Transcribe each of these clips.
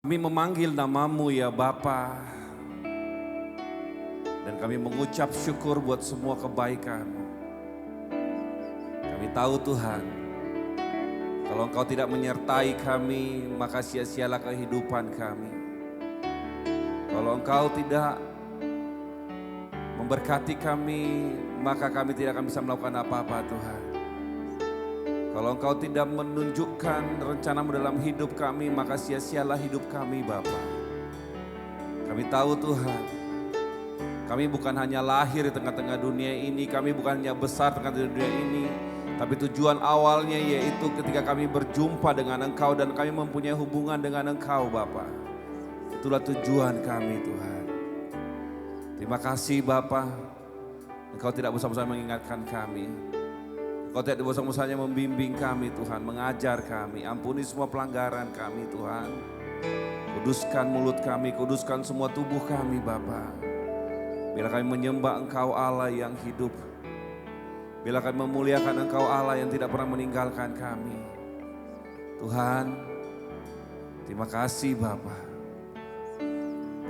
Kami memanggil namamu ya Bapa, dan kami mengucap syukur buat semua kebaikan-Mu. Kami tahu Tuhan, kalau Engkau tidak menyertai kami, maka sia-sialah kehidupan kami. Kalau Engkau tidak memberkati kami, maka kami tidak akan bisa melakukan apa-apa Tuhan. Kalau Engkau tidak menunjukkan rencana-Mu dalam hidup kami, maka sia-sialah hidup kami Bapa. Kami tahu Tuhan, kami bukan hanya lahir di tengah-tengah dunia ini, kami bukan hanya besar di tengah-tengah dunia ini, tapi tujuan awalnya yaitu ketika kami berjumpa dengan Engkau dan kami mempunyai hubungan dengan Engkau Bapa. Itulah tujuan kami Tuhan. Terima kasih Bapa, Engkau tidak bosan-bosan mengingatkan kami. Engkau tidak bosan-bosannya membimbing kami Tuhan, mengajar kami. Ampuni semua pelanggaran kami Tuhan. Kuduskan mulut kami, kuduskan semua tubuh kami Bapa. Bila kami menyembah Engkau Allah yang hidup. Bila kami memuliakan Engkau Allah yang tidak pernah meninggalkan kami. Tuhan, terima kasih Bapa.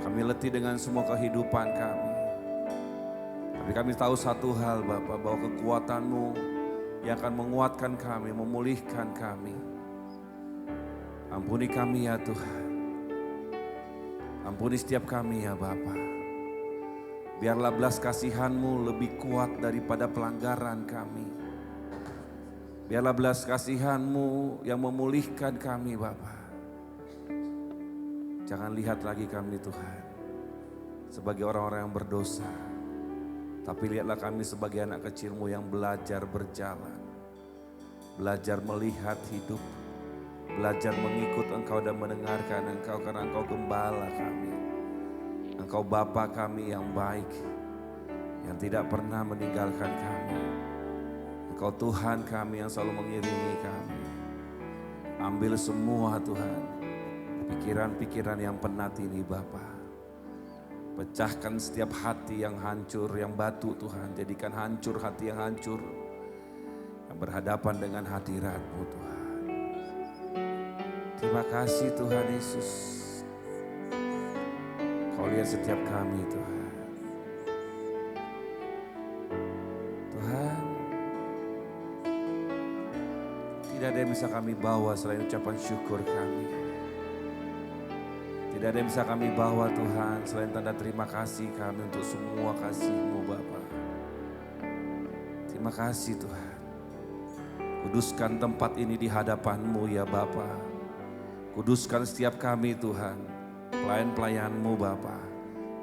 Kami letih dengan semua kehidupan kami. Tapi kami tahu satu hal Bapa, bahwa kekuatan-Mu yang akan menguatkan kami, memulihkan kami. Ampuni kami ya Tuhan. Ampuni setiap kami ya Bapa. Biarlah belas kasihan-Mu lebih kuat daripada pelanggaran kami. Biarlah belas kasihan-Mu yang memulihkan kami Bapa. Jangan lihat lagi kami Tuhan sebagai orang-orang yang berdosa. Tapi lihatlah kami sebagai anak kecil-Mu yang belajar berjalan. Belajar melihat hidup. Belajar mengikut Engkau dan mendengarkan Engkau karena Engkau gembala kami. Engkau Bapa kami yang baik. Yang tidak pernah meninggalkan kami. Engkau Tuhan kami yang selalu mengiringi kami. Ambil semua Tuhan. Pikiran-pikiran yang penat ini Bapa. Pecahkan setiap hati yang hancur, yang batu Tuhan. Jadikan hancur hati yang hancur. Yang berhadapan dengan hadirat-Mu Tuhan. Terima kasih Tuhan Yesus. Kau lihat setiap kami Tuhan. Tuhan, tidak ada yang bisa kami bawa selain ucapan syukur kami. Tidak ada yang bisa kami bawa Tuhan selain tanda terima kasih kami untuk semua kasih-Mu Bapa. Terima kasih Tuhan. Kuduskan tempat ini di hadapan-Mu ya Bapa. Kuduskan setiap kami Tuhan, pelayan-pelayan-Mu Bapa.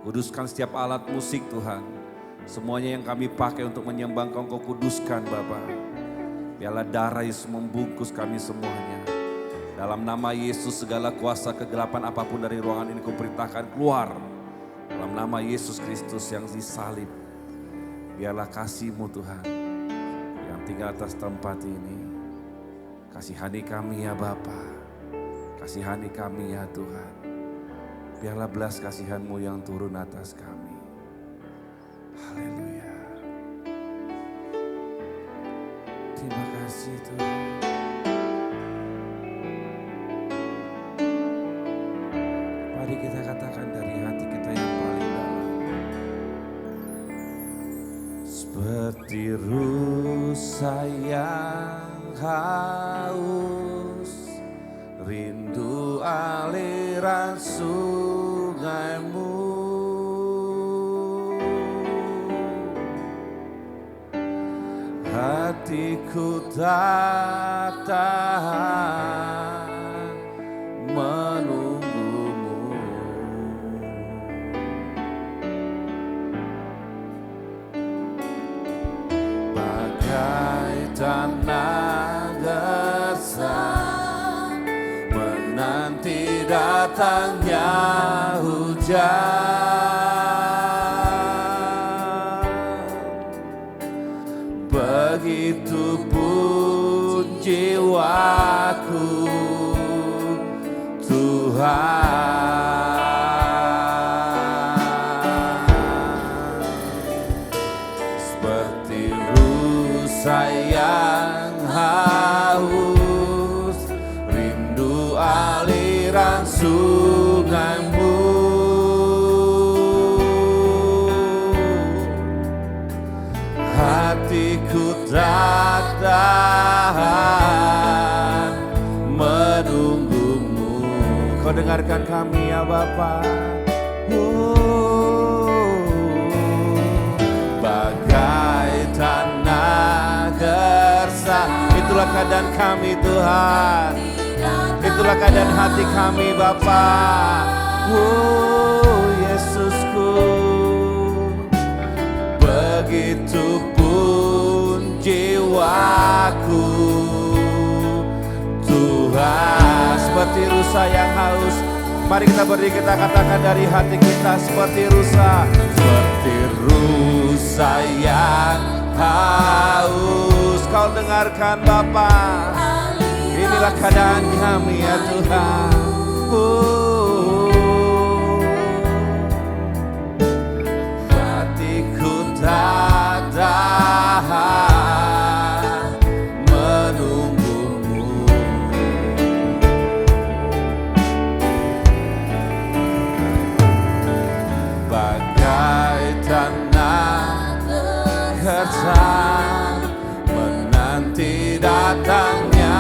Kuduskan setiap alat musik Tuhan. Semuanya yang kami pakai untuk menyembah Engkau kuduskan Bapa. Biarlah darah Yesus membungkus kami semuanya. Dalam nama Yesus segala kuasa kegelapan apapun dari ruangan ini kuperintahkan keluar. Dalam nama Yesus Kristus yang disalib. Biarlah kasih-Mu Tuhan yang tinggal atas tempat ini. Kasihani kami ya Bapa. Kasihani kami ya Tuhan. Biarlah belas kasihan-Mu yang turun atas kami. Haleluya. Terima kasih Tuhan. Mari kita katakan dari hati kita yang paling dalam. Seperti rusa yang haus, rindu aliran sungai-Mu. Hatiku tak tahan menunggu-Mu. Bagai tanah gersang menanti datangnya hujan. Begitupun jiwaku Tuhan. Seperti rusa yang haus, rindu aliran sungai. Kau dengarkan kami ya Bapa. Bagai tanah gersang, itulah keadaan kami Tuhan. Itulah keadaan hati kami Bapa. Yesusku, begitupun jiwaku Tuhan. Seperti rusa yang haus, mari kita berdiri, kita katakan dari hati kita. Seperti rusa, seperti rusa yang haus. Kau dengarkan Bapa. Inilah keadaan kami ya Tuhan. Hatiku tak tahan menunggumu. Bagai tanah gersang menanti datangnya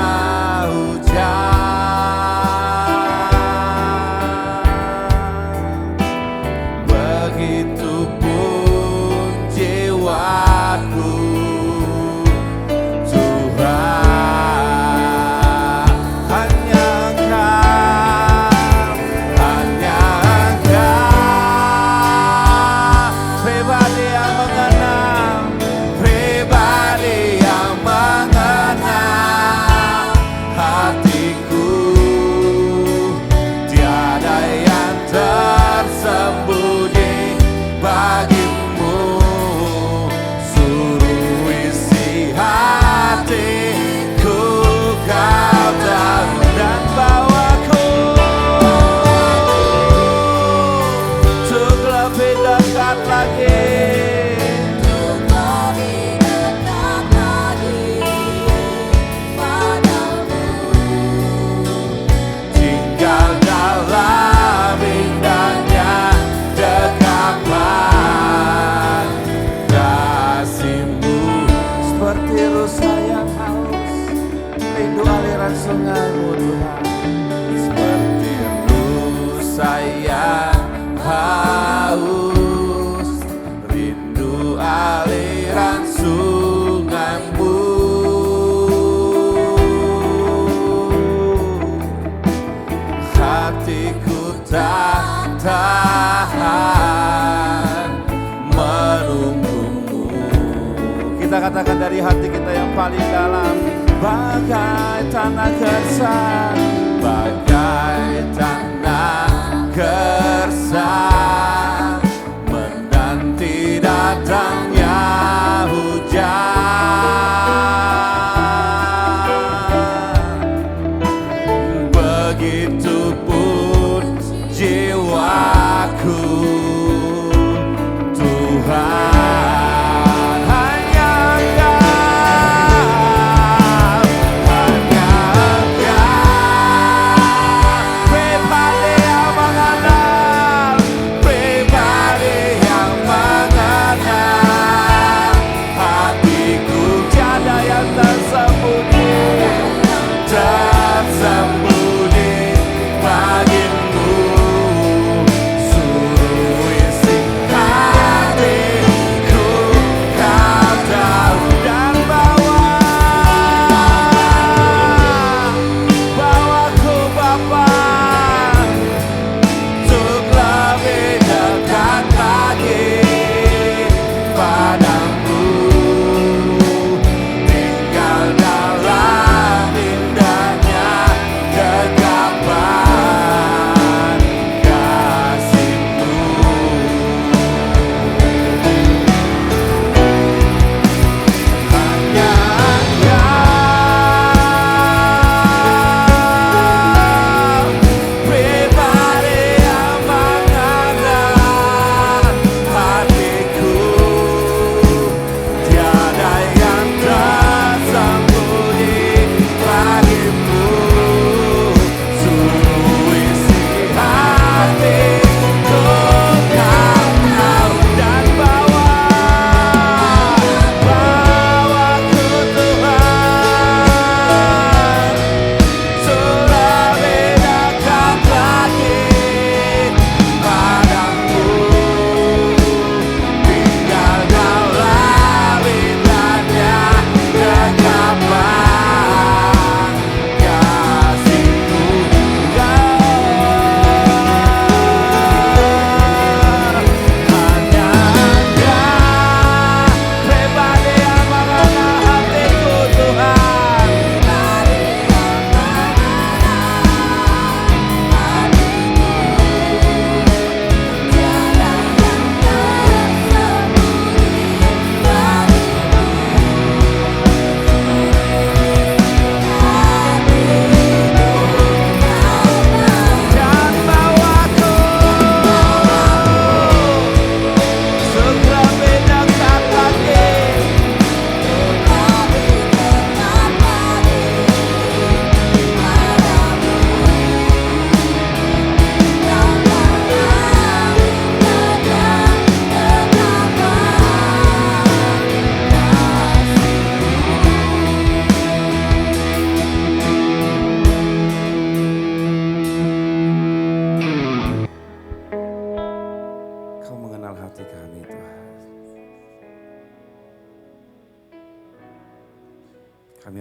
begitupun jiwaku Tuhan. Hanya Engkau pribadi yang mengenal, pribadi yang mengenal hatiku. Tiada yang tersembunyi bagimu, suruh isi hatiku kau tahu, dan bawaku untuk lebih dekat lagi, untuk lebih dekat lagi padamu, tinggal dalam indahnya dekapan kasih-Mu. Seperti rusa yang haus, rindu aliran sungai-Mu Tuhan. Seperti rusa yang haus, rindu aliran sungai-Mu. Hatiku tak tahan menunggumu. Kita katakan dari hati kita yang paling dalam. Bagai tanah gersang, bagai tanah gersang menanti datangnya hujan. Begitupun jiwaku Tuhan.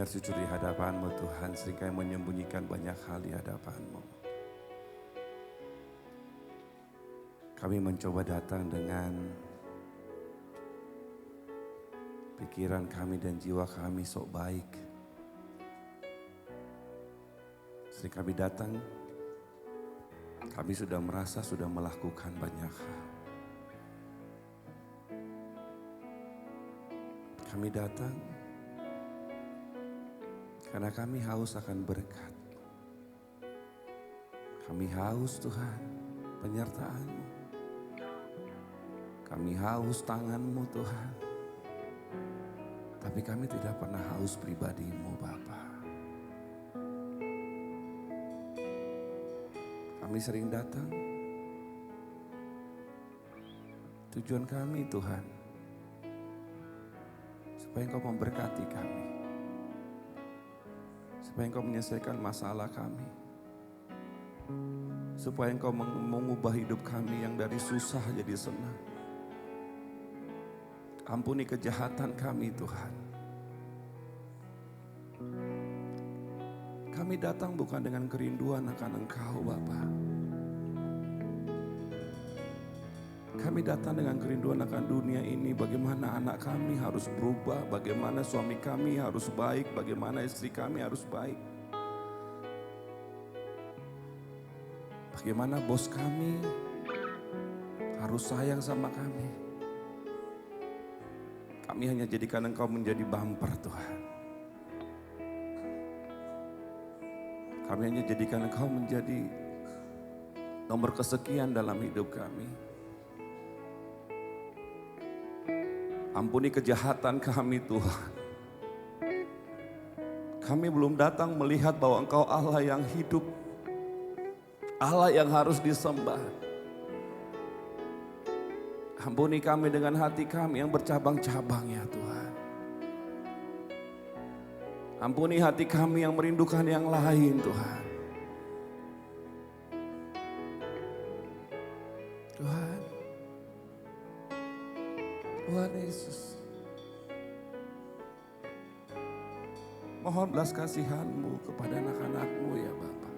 harus jujur di hadapan-Mu Tuhan, sering kami menyembunyikan banyak hal di hadapan-Mu. Kami mencoba datang dengan pikiran kami dan jiwa kami sok baik. Sering kami datang, kami sudah merasa sudah melakukan banyak hal. Kami datang karena kami haus akan berkat. Kami haus Tuhan penyertaan-Mu. Kami haus tangan-Mu Tuhan. Tapi kami tidak pernah haus pribadi-Mu Bapa. Kami sering datang. Tujuan kami Tuhan, supaya Engkau memberkati kami. Supaya Engkau menyelesaikan masalah kami. Supaya Engkau mengubah hidup kami yang dari susah jadi senang. Ampuni kejahatan kami Tuhan. Kami datang bukan dengan kerinduan akan Engkau Bapa. Kami datang dengan kerinduan akan dunia ini, bagaimana anak kami harus berubah, bagaimana suami kami harus baik, bagaimana istri kami harus baik. Bagaimana bos kami harus sayang sama kami. Kami hanya jadikan Engkau menjadi bumper Tuhan. Kami hanya jadikan Engkau menjadi nomor kesekian dalam hidup kami. Ampuni kejahatan kami Tuhan. Kami belum datang melihat bahwa Engkau Allah yang hidup. Allah yang harus disembah. Ampuni kami dengan hati kami yang bercabang-cabang ya Tuhan. Ampuni hati kami yang merindukan yang lain Tuhan. Tuhan Yesus, mohon belas kasihan-Mu kepada anak-anak-Mu ya Bapa.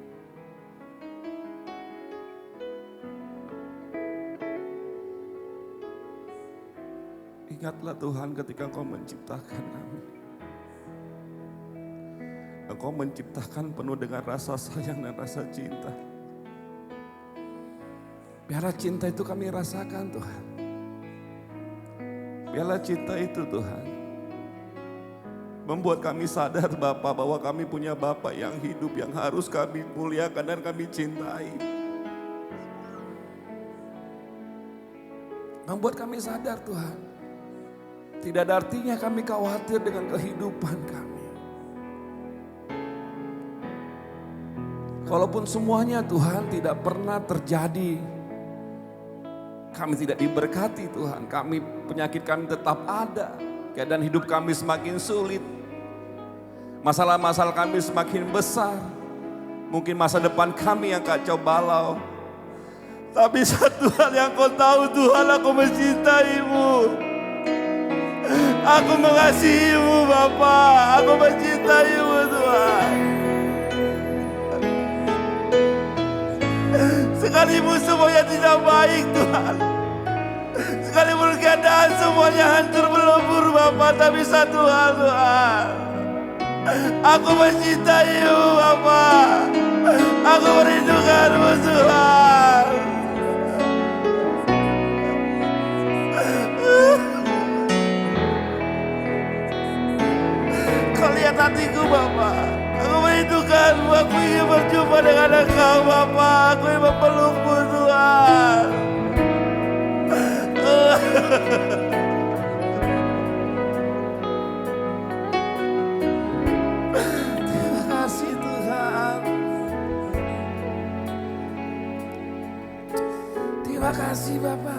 Ingatlah Tuhan ketika Engkau menciptakan kami. Engkau menciptakan penuh dengan rasa sayang dan rasa cinta. Biarlah cinta itu kami rasakan Tuhan. Biarlah cinta itu Tuhan membuat kami sadar Bapa bahwa kami punya Bapa yang hidup, yang harus kami muliakan dan kami cintai. Membuat kami sadar Tuhan, tidak ada artinya kami khawatir dengan kehidupan kami. Kalaupun semuanya Tuhan tidak pernah terjadi, kami tidak diberkati Tuhan, penyakit kami tetap ada, keadaan hidup kami semakin sulit, masalah-masalah kami semakin besar, mungkin masa depan kami yang kacau balau. Tapi satu hal yang Kau tahu Tuhan, aku mencintai-Mu, aku mengasihi-Mu Bapa, aku mencintai-Mu Tuhan. Sekalipun semuanya tidak baik Tuhan, sekalipun keadaan semuanya hancur melebur Bapa, tapi satu hal Tuhan, aku mencintai-Mu Bapa, aku merindukan-Mu Tuhan. Kau lihat hatiku Bapa, aku merindukan-Mu, aku ingin berjumpa dengan Engkau Bapa, aku ingin memeluk-Mu Tuhan. Terima kasih Tuhan. Terima kasih Bapa.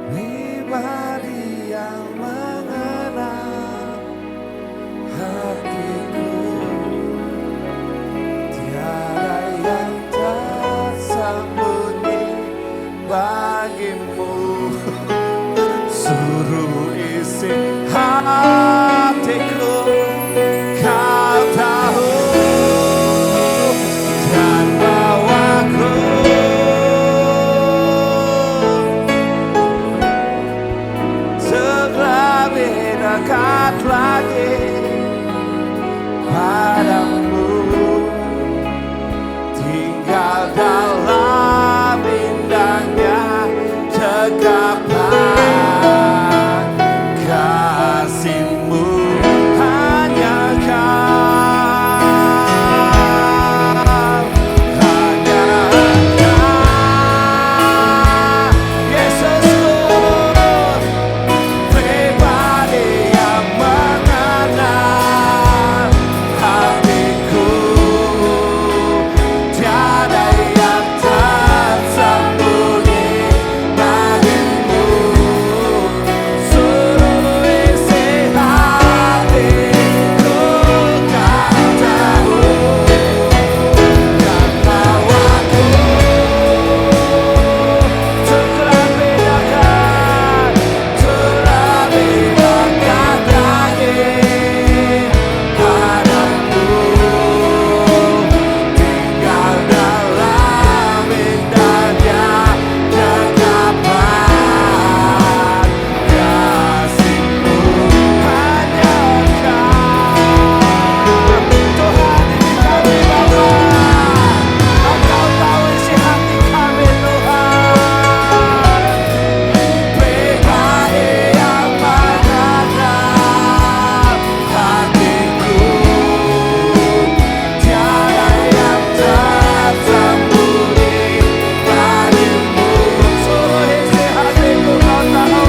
Pribadi yang mengenal hatiku. dalam indahnya cekapan kasih-Mu hanya Kau, Yesusku, pribadi yang mengenal hatiku, tiada yang tersembunyi bagimu, seluruh isi hatiku Kau tahu, dan lawanku telah bedakan, telah bedakan lagi padamu, tinggal dalam indahnya cekapan kasih-Mu hanya Kau. Tuhan, ini kami Bapa, Engkau tahu isi hati kami Tuhan, pribadi yang mengenal hatiku, tiada yang tersembunyi bagimu, seluruh isi hatiku Kau tahu,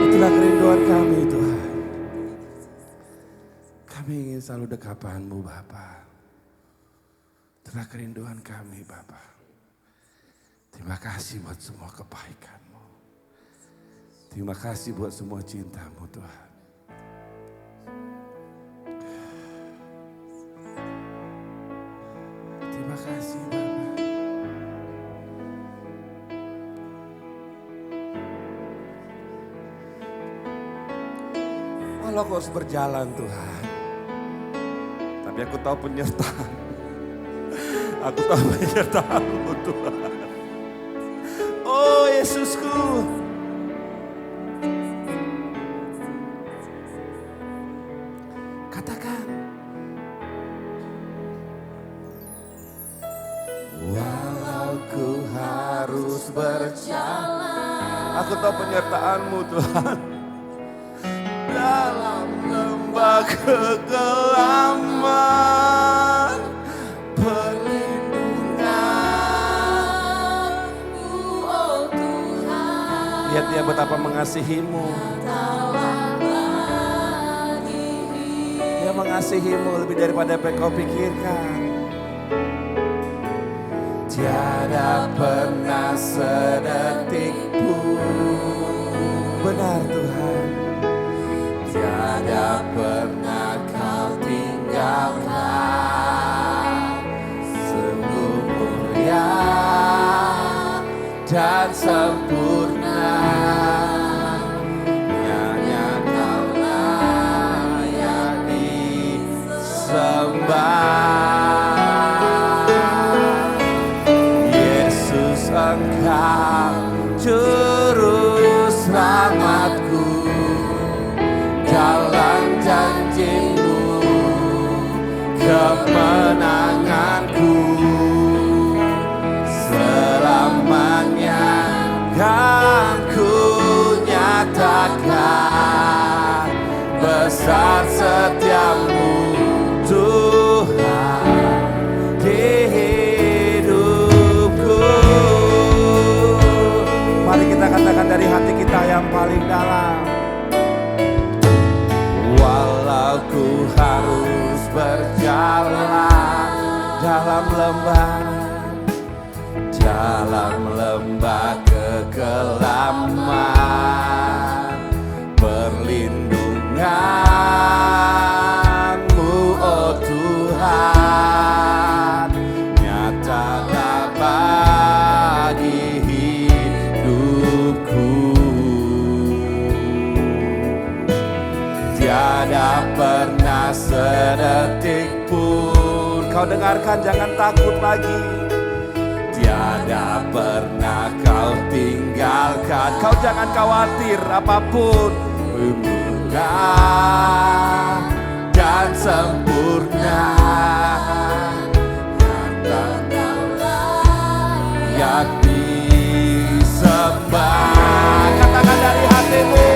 itulah kerinduan kami Tuhan. Kami ingin selalu dekat-Mu Bapa. Itulah kerinduan kami Bapa. Terima kasih buat semua kebaikan-Mu. Terima kasih buat semua cinta-Mu Tuhan. Terima kasih Bapa. Walau Kau harus berjalan Tuhan, tapi aku tahu penyertaan. Aku tahu penyertaan-Mu Tuhan. Oh Yesusku, katakan, walau ku harus berjalan, aku tahu penyertaan-Mu Tuhan, dalam lembah kegelapan perlindungan-Mu, oh Tuhan. Lihat Dia betapa mengasihi-Mu. Dia mengasihi-Mu lebih daripada apa yang kau pikirkan. Tiada pernah sedetik pun, benar Tuhan, tiada pernah Kau sempurna. Hanya Kau layak disembah. Yesus, Engkau juru selamatku, jalan janji-Mu kemenanganku. Selamanya kan ku nyatakan besar setiamu Tuhan di hidupku. Mari kita katakan dari hati kita yang paling dalam. Walau ku harus berjalan dalam lembah kekelaman, perlindungan-Mu oh Tuhan nyatalah bagi hidupku. Tiada pernah sedetik pun Kau dengarkan, jangan takut lagi. Tiada pernah Kau tinggalkan. Kau jangan khawatir apapun. Mudah dan sempurna. Layak disembah. Katakan dari hatimu.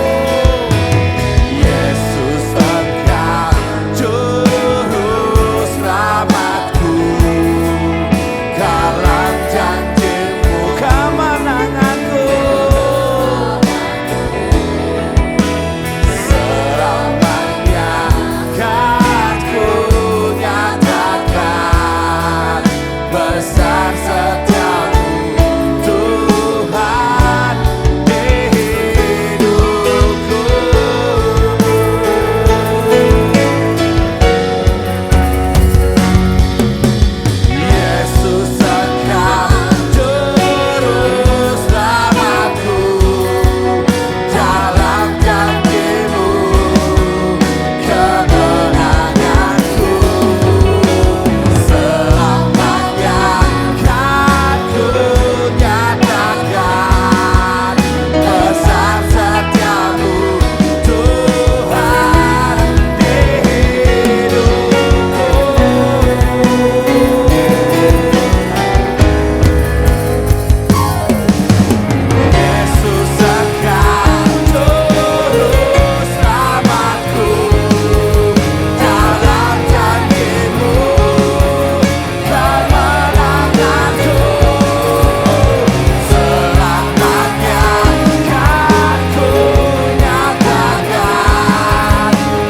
Yesus, Engkau juru selamatku, dalam janji-Mu kemenanganku. Selamanya kan ku nyatakan besar setiamu Tuhan di hidupku. Yesus, Engkau juru selamatku, dalam janji-Mu kemenanganku. Selamanya kan ku nyatakan besar setiamu Tuhan di hidupku. Yesus, Engkau juru selamatku, dalam janji-Mu kemenanganku. Selamanya kan ku nyatakan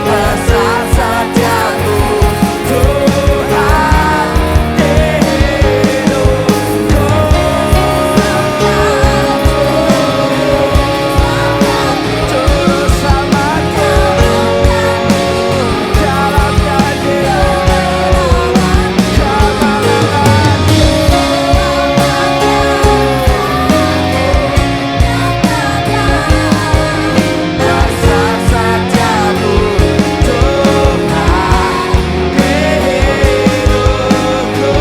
besar setiamu Tuhan di hidupku. Juru selamatku, dalam janji-Mu kemenanganku. Besar setiamu Tuhan di hidupku.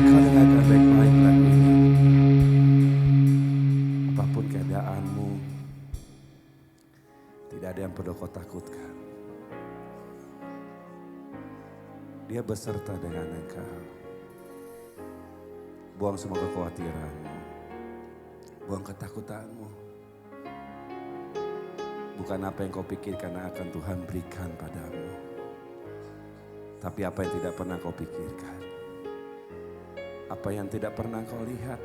Kau dengarkan baik-baik lagu ini. Apapun keadaanmu, tidak ada yang perlu kau takutkan. Dia beserta dengan engkau. Buang semua kekhawatiranmu, buang ketakutanmu. Bukan apa yang kau pikirkan akan Tuhan berikan padamu, tapi apa yang tidak pernah kau pikirkan, apa yang tidak pernah kau lihat,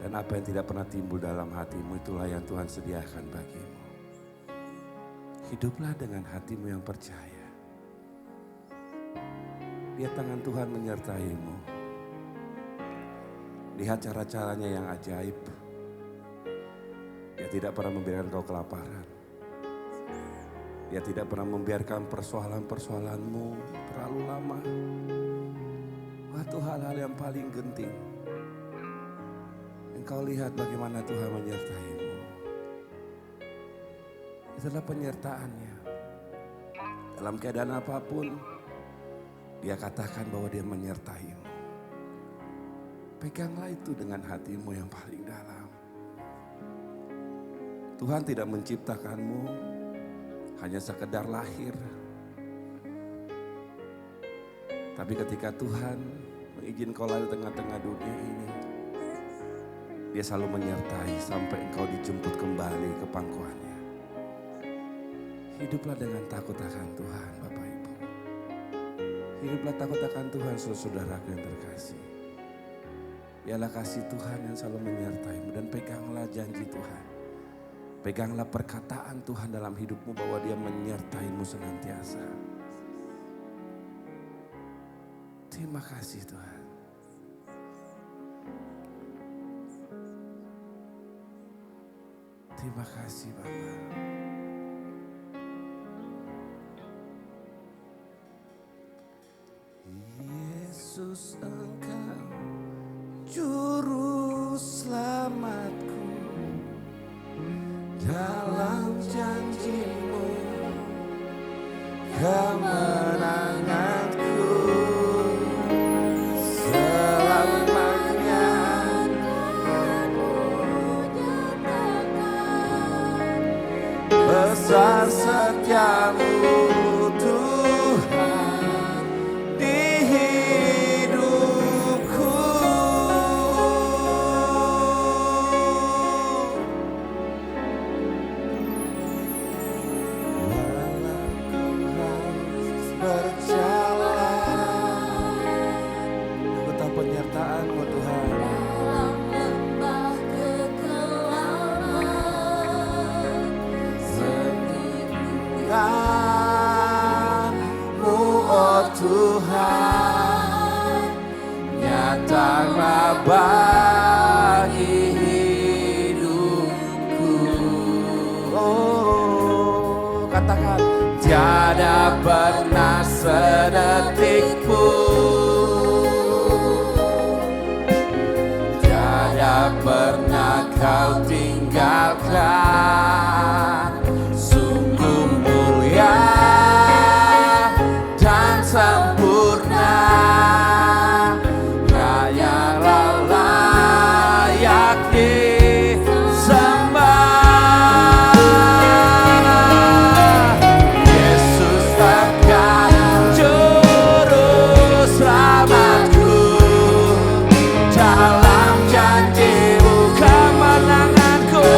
dan apa yang tidak pernah timbul dalam hatimu, itulah yang Tuhan sediakan bagimu. Hiduplah dengan hatimu yang percaya. Lihat tangan Tuhan menyertaimu. Lihat cara-caranya yang ajaib. Dia tidak pernah membiarkan kau kelaparan. Dia tidak pernah membiarkan persoalan-persoalanmu terlalu lama. Waktu hal-hal yang paling genting, engkau lihat bagaimana Tuhan menyertaimu. Itulah penyertaannya. Dalam keadaan apapun, Dia katakan bahwa Dia menyertaimu. Peganglah itu dengan hatimu yang paling dalam. Tuhan tidak menciptakanmu hanya sekedar lahir. Tapi ketika Tuhan mengizinkan kau lahir di tengah-tengah dunia ini, Dia selalu menyertai sampai engkau dijemput kembali ke pangkuannya. Hiduplah dengan takut akan Tuhan, Bapak Ibu. Hiduplah takut akan Tuhan, saudara-saudaraku yang terkasih. Ialah kasih Tuhan yang selalu menyertaimu, dan peganglah janji Tuhan. Peganglah perkataan Tuhan dalam hidupmu bahwa Dia menyertaimu senantiasa. Terima kasih Tuhan. Terima kasih Bapa. Yesus, Engkau juru selamatku, dalam janji-Mu kemenanganku selamanya. Besar setiamu Tuhan di hidupku. Walau ku harus berjalan, aku tahu penyertaan-Mu Tuhan. Dalam lembah kekelaman, Mu, oh Tuhan, nyatalah bagi hidupku. Oh, katakan, tiada pernah sedetik pun, tiada pernah kau tinggalkan. Sungguh mulia dan sempurna, Rayalah layak disembah. Yesus Engkau juru selamatku, dalam janji-Mu kemenanganku.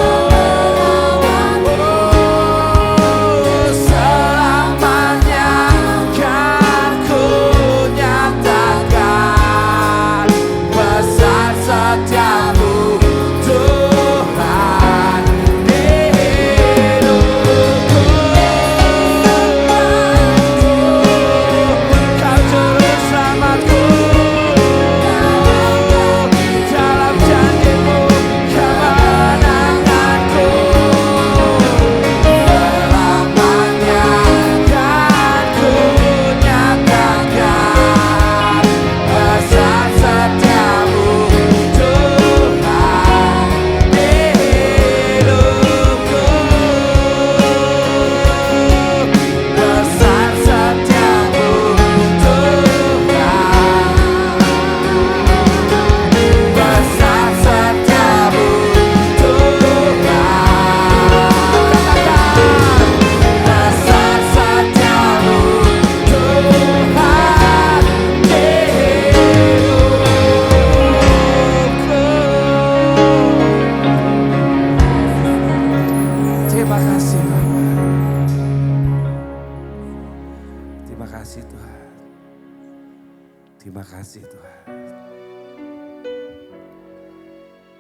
Terima kasih Tuhan.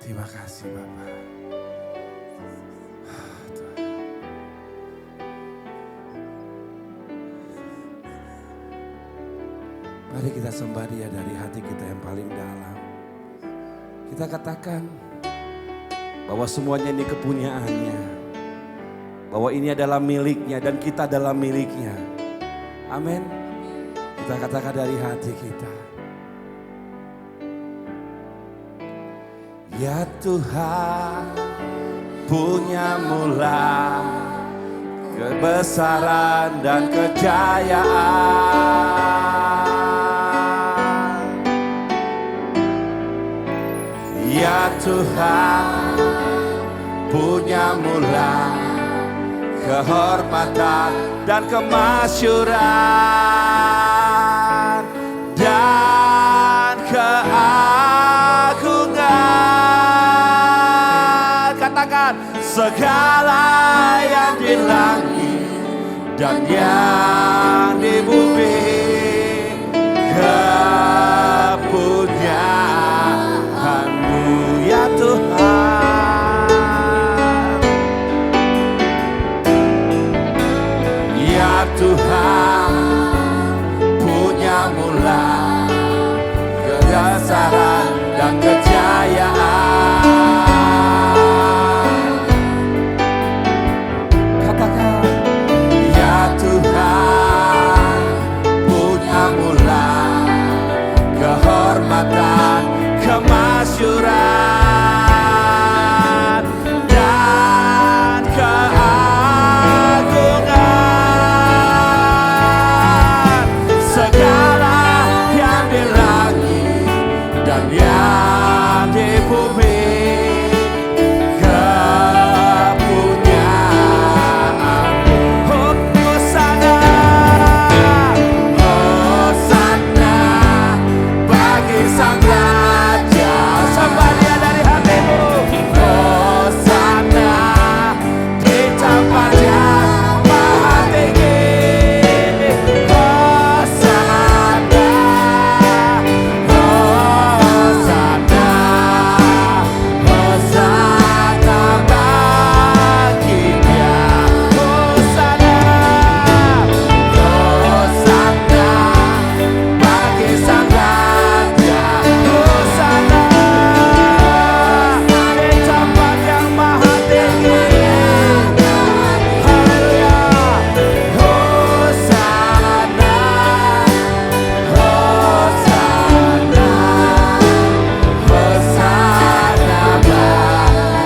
Terima kasih Bapa. Tuhan. Mari kita sembah Dia dari hati kita yang paling dalam. Kita katakan bahwa semuanya ini kepunyaannya. bahwa ini adalah miliknya dan kita adalah miliknya. Amin. Kita katakan dari hati kita. Ya Tuhan, punya mula kebesaran dan kejayaan. Ya Tuhan, punya mula kehormatan dan kemasyuran dan keagungan. Katakan segala yang di langit dan yang di bumi kepunyaanmu ya Tuhan. Ya Tuhan, punya mula kebesaran dan kejayaan. Katakan, ya Tuhan, punya mula kehormatan, kemasyuran dan keagungan. Segala yang di langit dan yang di bumi kepunyaanmu. Hosana, Hosana bagi sang raja. Sembahnya dari hatimu. Hosana di tempat yang maha tinggi. Hosana, Hosana, Hosana baginya. Hosana, Hosana bagi sang raja. Hosana di tempat yang maha tinggi. Haleluya. Hosana, Hosana, Hosana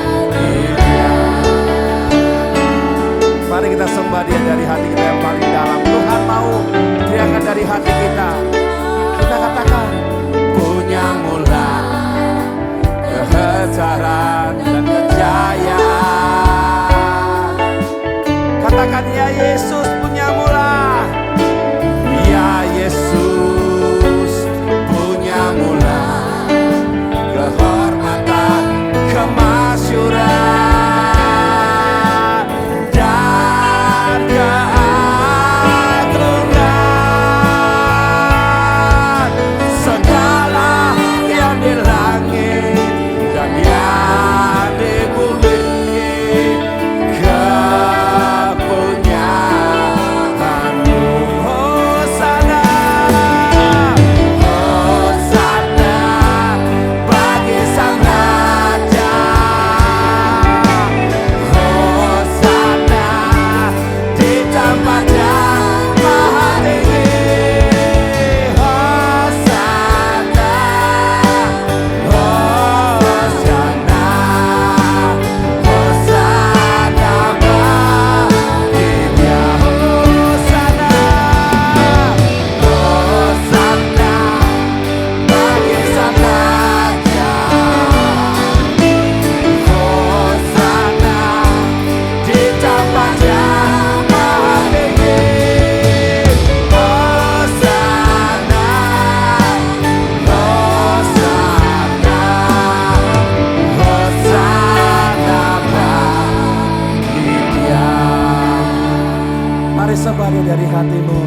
baginya. Mari kita sembah Dia dari hati kita yang paling dalam. Tuhan mau teriakan dari hati kita. Kita katakan, punya mula kebesaran dan kejayaan. Katakan, ya Yesus punya mula. Ya Yesus punya mula kehormatan, kemasyuran dan keagungan. Segala yang di langit dan yang di bumi kepunyaanmu. Hosana, Hosana bagi sang raja. Hosana di tempat yang maha tinggi. Hosana, Hosana, Hosana baginya. Hosana, Hosana bagi sang raja. Hosana di tempat yang maha tinggi. Hosana, Hosana, Hosana bagi Dia. Mari sembah Dia dari hatimu.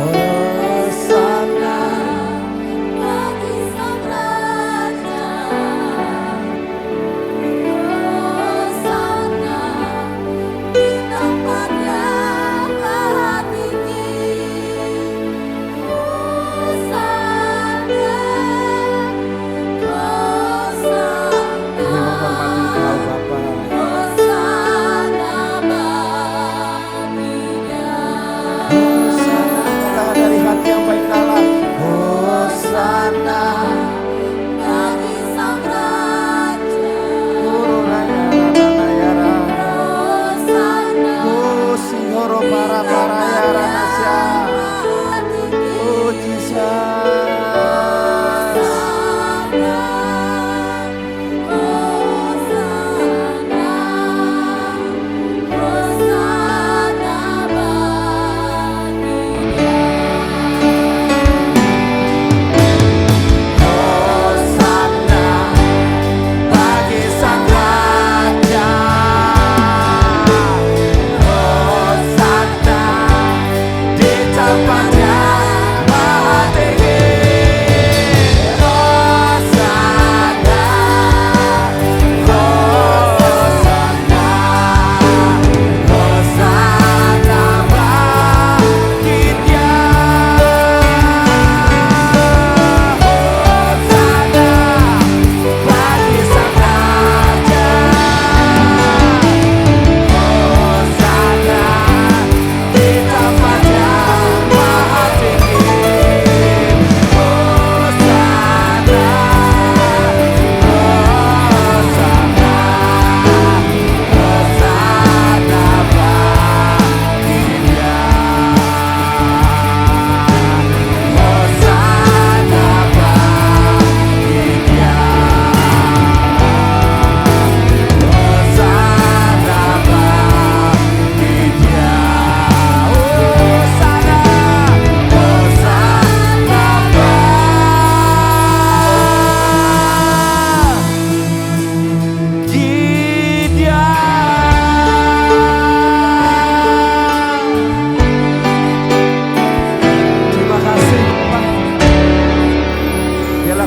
Hosana, bagi sang raja. Hosana di tempat yang maha tinggi. Hosana, kami menghormati Engkau Bapa.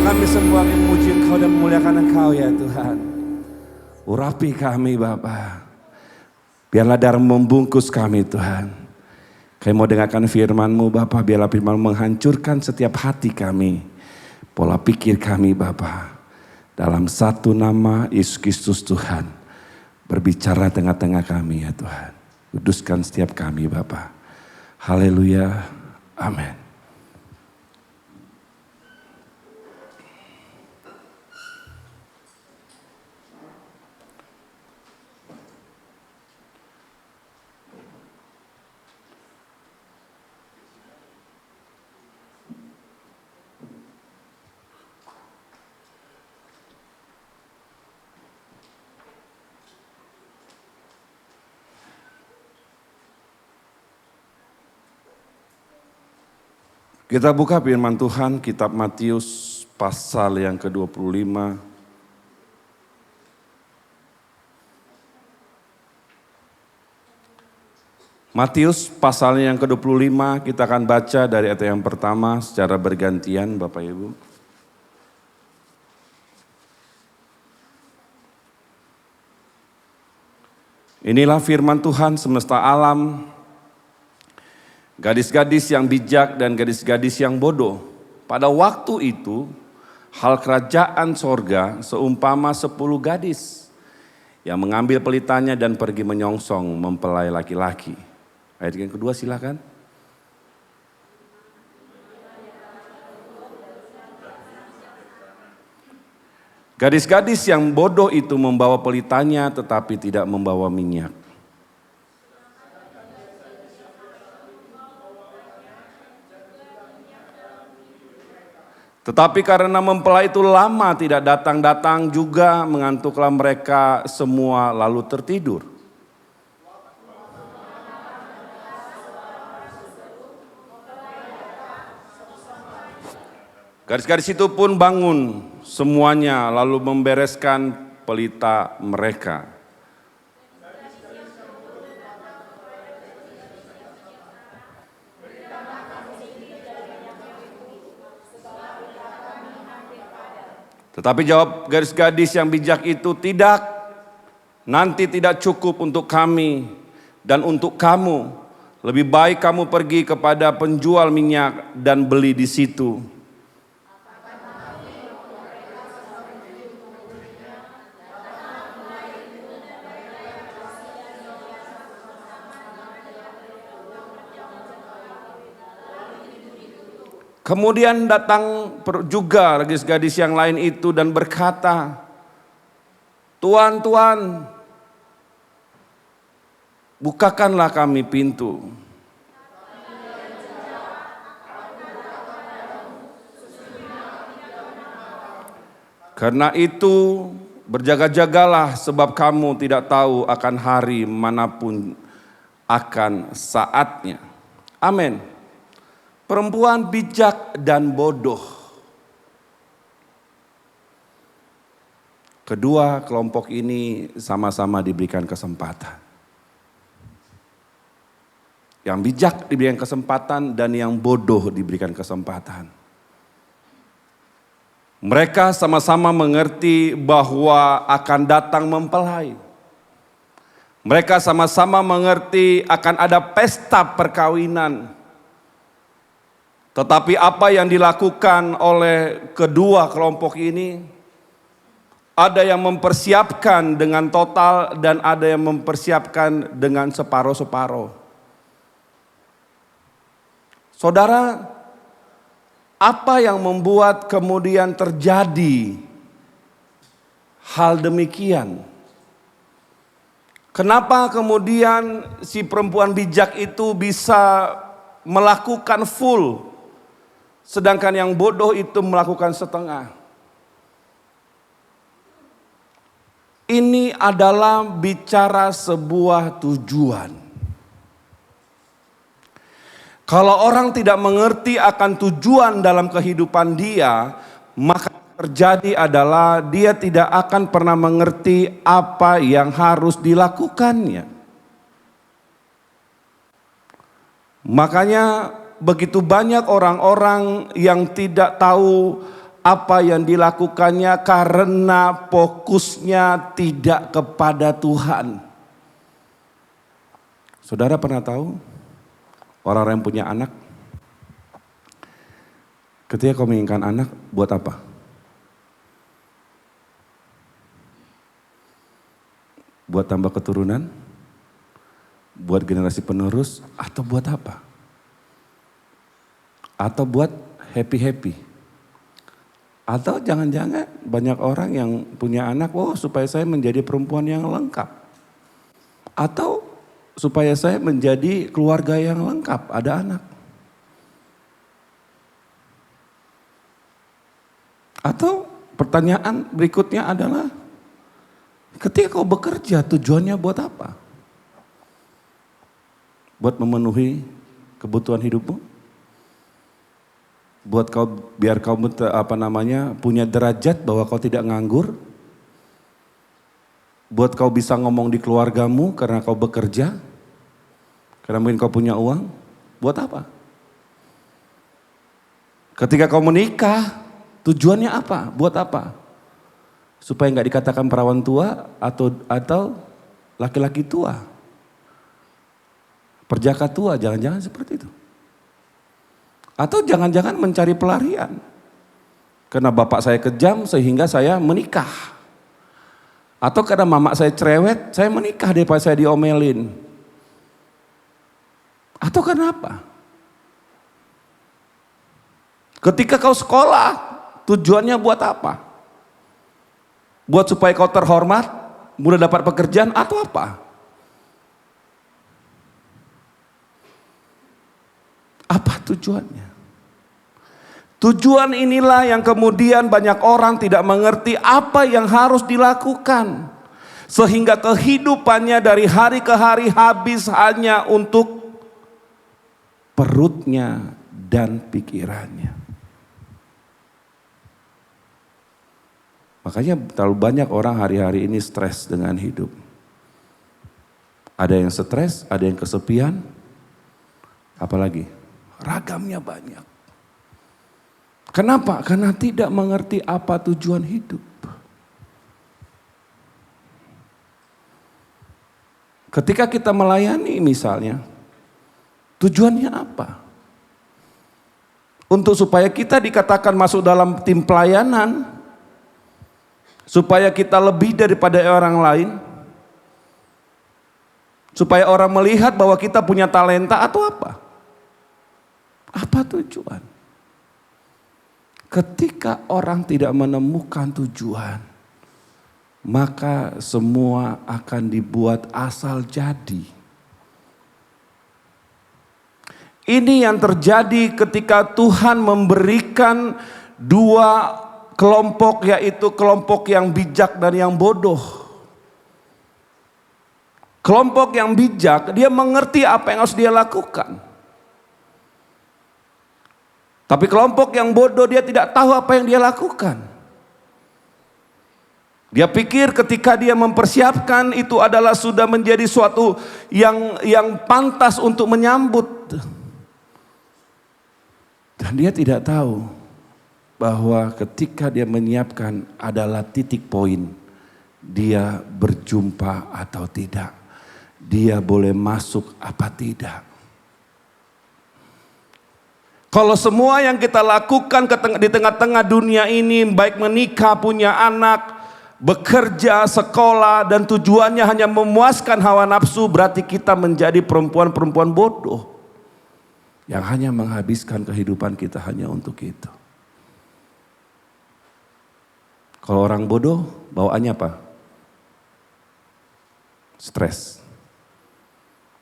kami semua memuji Engkau dan memuliakan Engkau ya Tuhan. Urapi kami Bapa. Biarlah darah membungkus kami Tuhan. Kami mau dengarkan firman-Mu Bapa. Biarlah firman menghancurkan setiap hati kami. Pola pikir kami Bapa. Dalam satu nama Yesus Kristus Tuhan. Berbicara tengah-tengah kami ya Tuhan. Kuduskan setiap kami Bapa. Haleluya. Amin. Kita buka firman Tuhan, kitab Matius pasal yang ke-25. Matius pasal yang ke-25, kita akan baca dari ayat yang pertama secara bergantian Bapak Ibu. Inilah firman Tuhan semesta alam. Gadis-gadis yang bijak dan gadis-gadis yang bodoh. Pada waktu itu, hal kerajaan sorga seumpama 10 gadis yang mengambil pelitanya dan pergi menyongsong mempelai laki-laki. Ayat yang kedua silakan. Gadis-gadis yang bodoh itu membawa pelitanya tetapi tidak membawa minyak. Tetapi karena mempelai itu lama tidak datang-datang juga mengantuklah mereka semua lalu tertidur. Gadis-gadis itu pun bangun semuanya lalu membereskan pelita mereka. Tetapi jawab gadis-gadis yang bijak itu, tidak, nanti tidak cukup untuk kami dan untuk kamu. Lebih baik kamu pergi kepada penjual minyak dan beli di situ. Kemudian datang juga gadis-gadis yang lain itu dan berkata, Tuan, Tuan, bukakanlah kami pintu. Karena itu berjaga-jagalah sebab kamu tidak tahu akan hari manapun akan saatnya. Amin. Perempuan bijak dan bodoh. Kedua kelompok ini sama-sama diberikan kesempatan. Yang bijak diberikan kesempatan dan yang bodoh diberikan kesempatan. Mereka sama-sama mengerti bahwa akan datang mempelai. Mereka sama-sama mengerti akan ada pesta perkawinan. Tetapi apa yang dilakukan oleh kedua kelompok ini, ada yang mempersiapkan dengan total dan ada yang mempersiapkan dengan separuh-separuh. Saudara, apa yang membuat kemudian terjadi hal demikian? Kenapa kemudian si perempuan bijak itu bisa melakukan full? Sedangkan yang bodoh itu melakukan setengah. Ini adalah bicara sebuah tujuan. Kalau orang tidak mengerti akan tujuan dalam kehidupan dia, maka terjadi adalah dia tidak akan pernah mengerti apa yang harus dilakukannya. Makanya begitu banyak orang-orang yang tidak tahu apa yang dilakukannya karena fokusnya tidak kepada Tuhan. Saudara pernah tahu orang-orang yang punya anak, ketika kau menginginkan anak, buat apa? Buat tambah keturunan? Buat generasi penerus? Atau buat apa? Atau buat happy-happy? Atau jangan-jangan banyak orang yang punya anak, supaya saya menjadi perempuan yang lengkap. Atau supaya saya menjadi keluarga yang lengkap, ada anak. Atau pertanyaan berikutnya adalah, ketika kau bekerja tujuannya buat apa? Buat memenuhi kebutuhan hidupmu? Buat biar kau punya derajat bahwa kau tidak nganggur? Buat kau bisa ngomong di keluargamu karena kau bekerja? Karena mungkin kau punya uang? Buat apa? Ketika kau menikah, tujuannya apa? Buat apa? Supaya nggak dikatakan perawan tua atau laki-laki tua. Perjaka tua, jangan-jangan seperti itu. Atau jangan-jangan mencari pelarian. Karena bapak saya kejam sehingga saya menikah. Atau karena mama saya cerewet, saya menikah daripada saya diomelin. Atau kenapa? Ketika kau sekolah, tujuannya buat apa? Buat supaya kau terhormat, mudah dapat pekerjaan atau apa? Apa tujuannya? Tujuan inilah yang kemudian banyak orang tidak mengerti apa yang harus dilakukan. Sehingga kehidupannya dari hari ke hari habis hanya untuk perutnya dan pikirannya. Makanya terlalu banyak orang hari-hari ini stres dengan hidup. Ada yang stres, ada yang kesepian, apalagi ragamnya banyak. Kenapa? Karena tidak mengerti apa tujuan hidup. Ketika kita melayani misalnya, tujuannya apa? Untuk supaya kita dikatakan masuk dalam tim pelayanan, supaya kita lebih daripada orang lain, supaya orang melihat bahwa kita punya talenta atau apa? Apa tujuan? Ketika orang tidak menemukan tujuan, maka semua akan dibuat asal jadi. Ini yang terjadi ketika Tuhan memberikan dua kelompok, yaitu kelompok yang bijak dan yang bodoh. Kelompok yang bijak, dia mengerti apa yang harus dia lakukan. Tapi kelompok yang bodoh, dia tidak tahu apa yang dia lakukan. Dia pikir ketika dia mempersiapkan itu adalah sudah menjadi suatu yang pantas untuk menyambut. Dan dia tidak tahu bahwa ketika dia menyiapkan adalah titik poin. Dia berjumpa atau tidak. Dia boleh masuk apa tidak. Kalau semua yang kita lakukan di tengah-tengah dunia ini, baik menikah, punya anak, bekerja, sekolah, dan tujuannya hanya memuaskan hawa nafsu, berarti kita menjadi perempuan-perempuan bodoh. Yang hanya menghabiskan kehidupan kita hanya untuk itu. Kalau orang bodoh, bawaannya apa? Stres,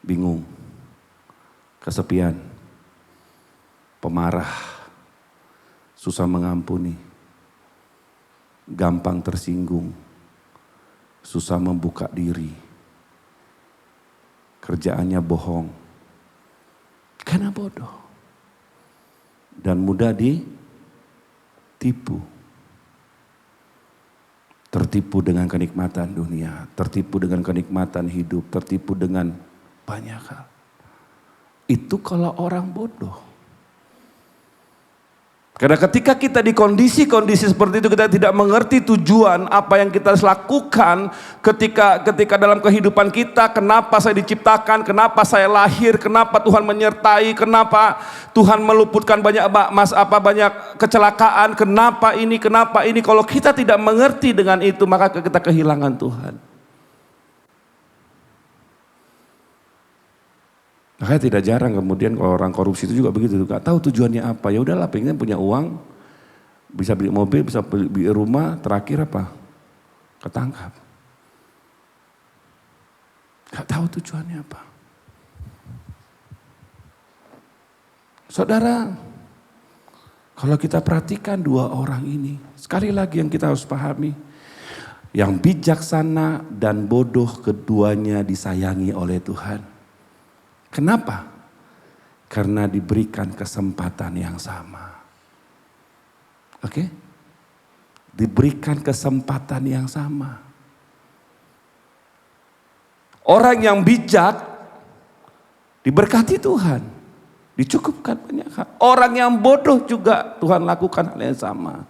bingung, kesepian, pemarah, susah mengampuni, gampang tersinggung, susah membuka diri, kerjaannya bohong, karena bodoh, dan mudah ditipu. Tertipu dengan kenikmatan dunia, tertipu dengan kenikmatan hidup, tertipu dengan banyak hal. Itu kalau orang bodoh. Karena ketika kita di kondisi-kondisi seperti itu, kita tidak mengerti tujuan apa yang kita lakukan ketika dalam kehidupan kita. Kenapa saya diciptakan, kenapa saya lahir, kenapa Tuhan menyertai, kenapa Tuhan meluputkan banyak kecelakaan, kenapa ini. Kalau kita tidak mengerti dengan itu, maka kita kehilangan Tuhan. Makanya tidak jarang kemudian kalau orang korupsi itu juga begitu, gak tahu tujuannya apa. Ya udahlah, pengen punya uang, bisa beli mobil, bisa beli rumah, terakhir apa? Ketangkap. Gak tahu tujuannya apa. Saudara, kalau kita perhatikan dua orang ini, sekali lagi yang kita harus pahami, yang bijaksana dan bodoh keduanya disayangi oleh Tuhan. Kenapa? Karena diberikan kesempatan yang sama. Oke? Diberikan kesempatan yang sama. Orang yang bijak diberkati Tuhan, dicukupkan banyak hal. Orang yang bodoh juga Tuhan lakukan hal yang sama.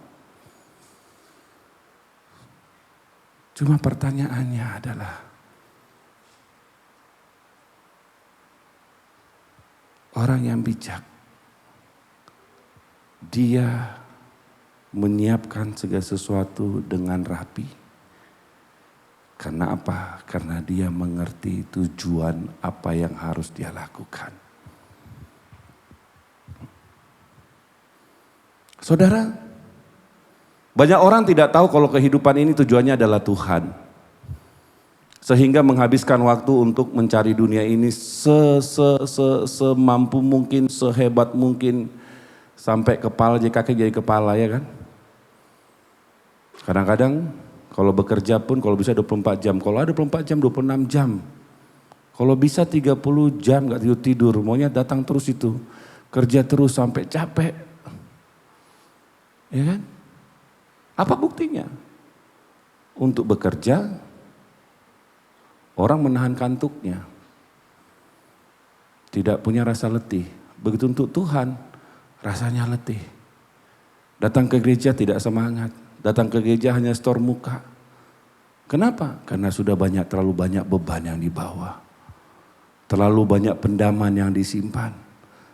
Cuma pertanyaannya adalah, orang yang bijak, dia menyiapkan segala sesuatu dengan rapi. Karena apa? Karena dia mengerti tujuan apa yang harus dia lakukan. Saudara, banyak orang tidak tahu kalau kehidupan ini tujuannya adalah Tuhan. Sehingga menghabiskan waktu untuk mencari dunia ini semampu mungkin, sehebat mungkin, sampai kepala jadi kaki jadi kepala, ya kan. Kadang-kadang kalau bekerja pun kalau bisa 24 jam, kalau ada 24 jam 26 jam. Kalau bisa 30 jam gak tidur, maunya datang terus itu. Kerja terus sampai capek. Ya kan? Apa buktinya? Untuk bekerja, orang menahan kantuknya, tidak punya rasa letih. Begitu untuk Tuhan, rasanya letih. Datang ke gereja tidak semangat, datang ke gereja hanya setor muka. Kenapa? Karena sudah terlalu banyak beban yang dibawa. Terlalu banyak pendaman yang disimpan,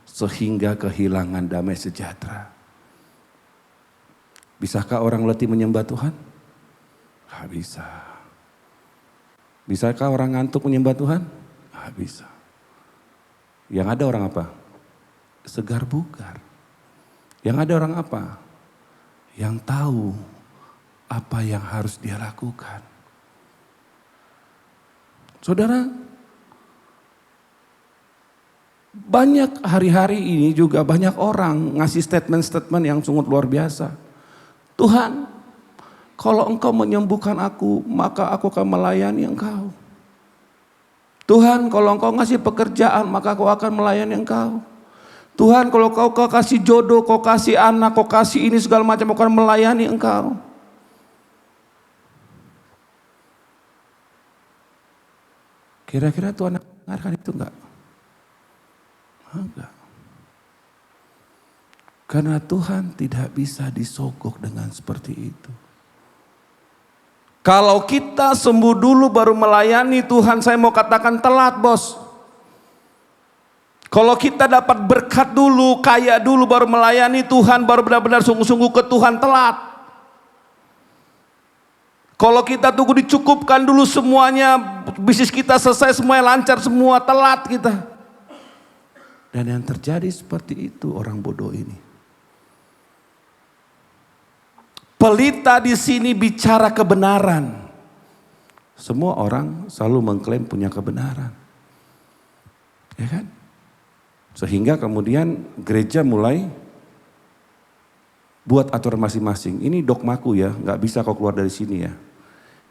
sehingga kehilangan damai sejahtera. Bisakah orang letih menyembah Tuhan? Gak bisa. Bisakah orang ngantuk menyembah Tuhan? Nggak bisa. Yang ada orang apa? Segar bugar. Yang ada orang apa? Yang tahu apa yang harus dia lakukan. Saudara, banyak hari-hari ini juga banyak orang ngasih statement-statement yang sungguh luar biasa. Tuhan, kalau engkau menyembuhkan aku, maka aku akan melayani engkau. Tuhan, kalau engkau ngasih pekerjaan, maka aku akan melayani engkau. Tuhan, kalau kau kasih jodoh, kau kasih anak, kau kasih ini segala macam, aku akan melayani engkau. Kira-kira Tuhan dengarkan itu enggak? Enggak. Karena Tuhan tidak bisa disogok dengan seperti itu. Kalau kita sembuh dulu baru melayani Tuhan, saya mau katakan telat, bos. Kalau kita dapat berkat dulu, kaya dulu baru melayani Tuhan, baru benar-benar sungguh-sungguh ke Tuhan, telat. Kalau kita tunggu dicukupkan dulu semuanya, bisnis kita selesai, semuanya lancar semua, telat kita. Dan yang terjadi seperti itu orang bodoh ini. Pelita di sini bicara kebenaran. Semua orang selalu mengklaim punya kebenaran. Ya kan? Sehingga kemudian gereja mulai buat aturan masing-masing. Ini dogmaku ya, gak bisa kau keluar dari sini ya.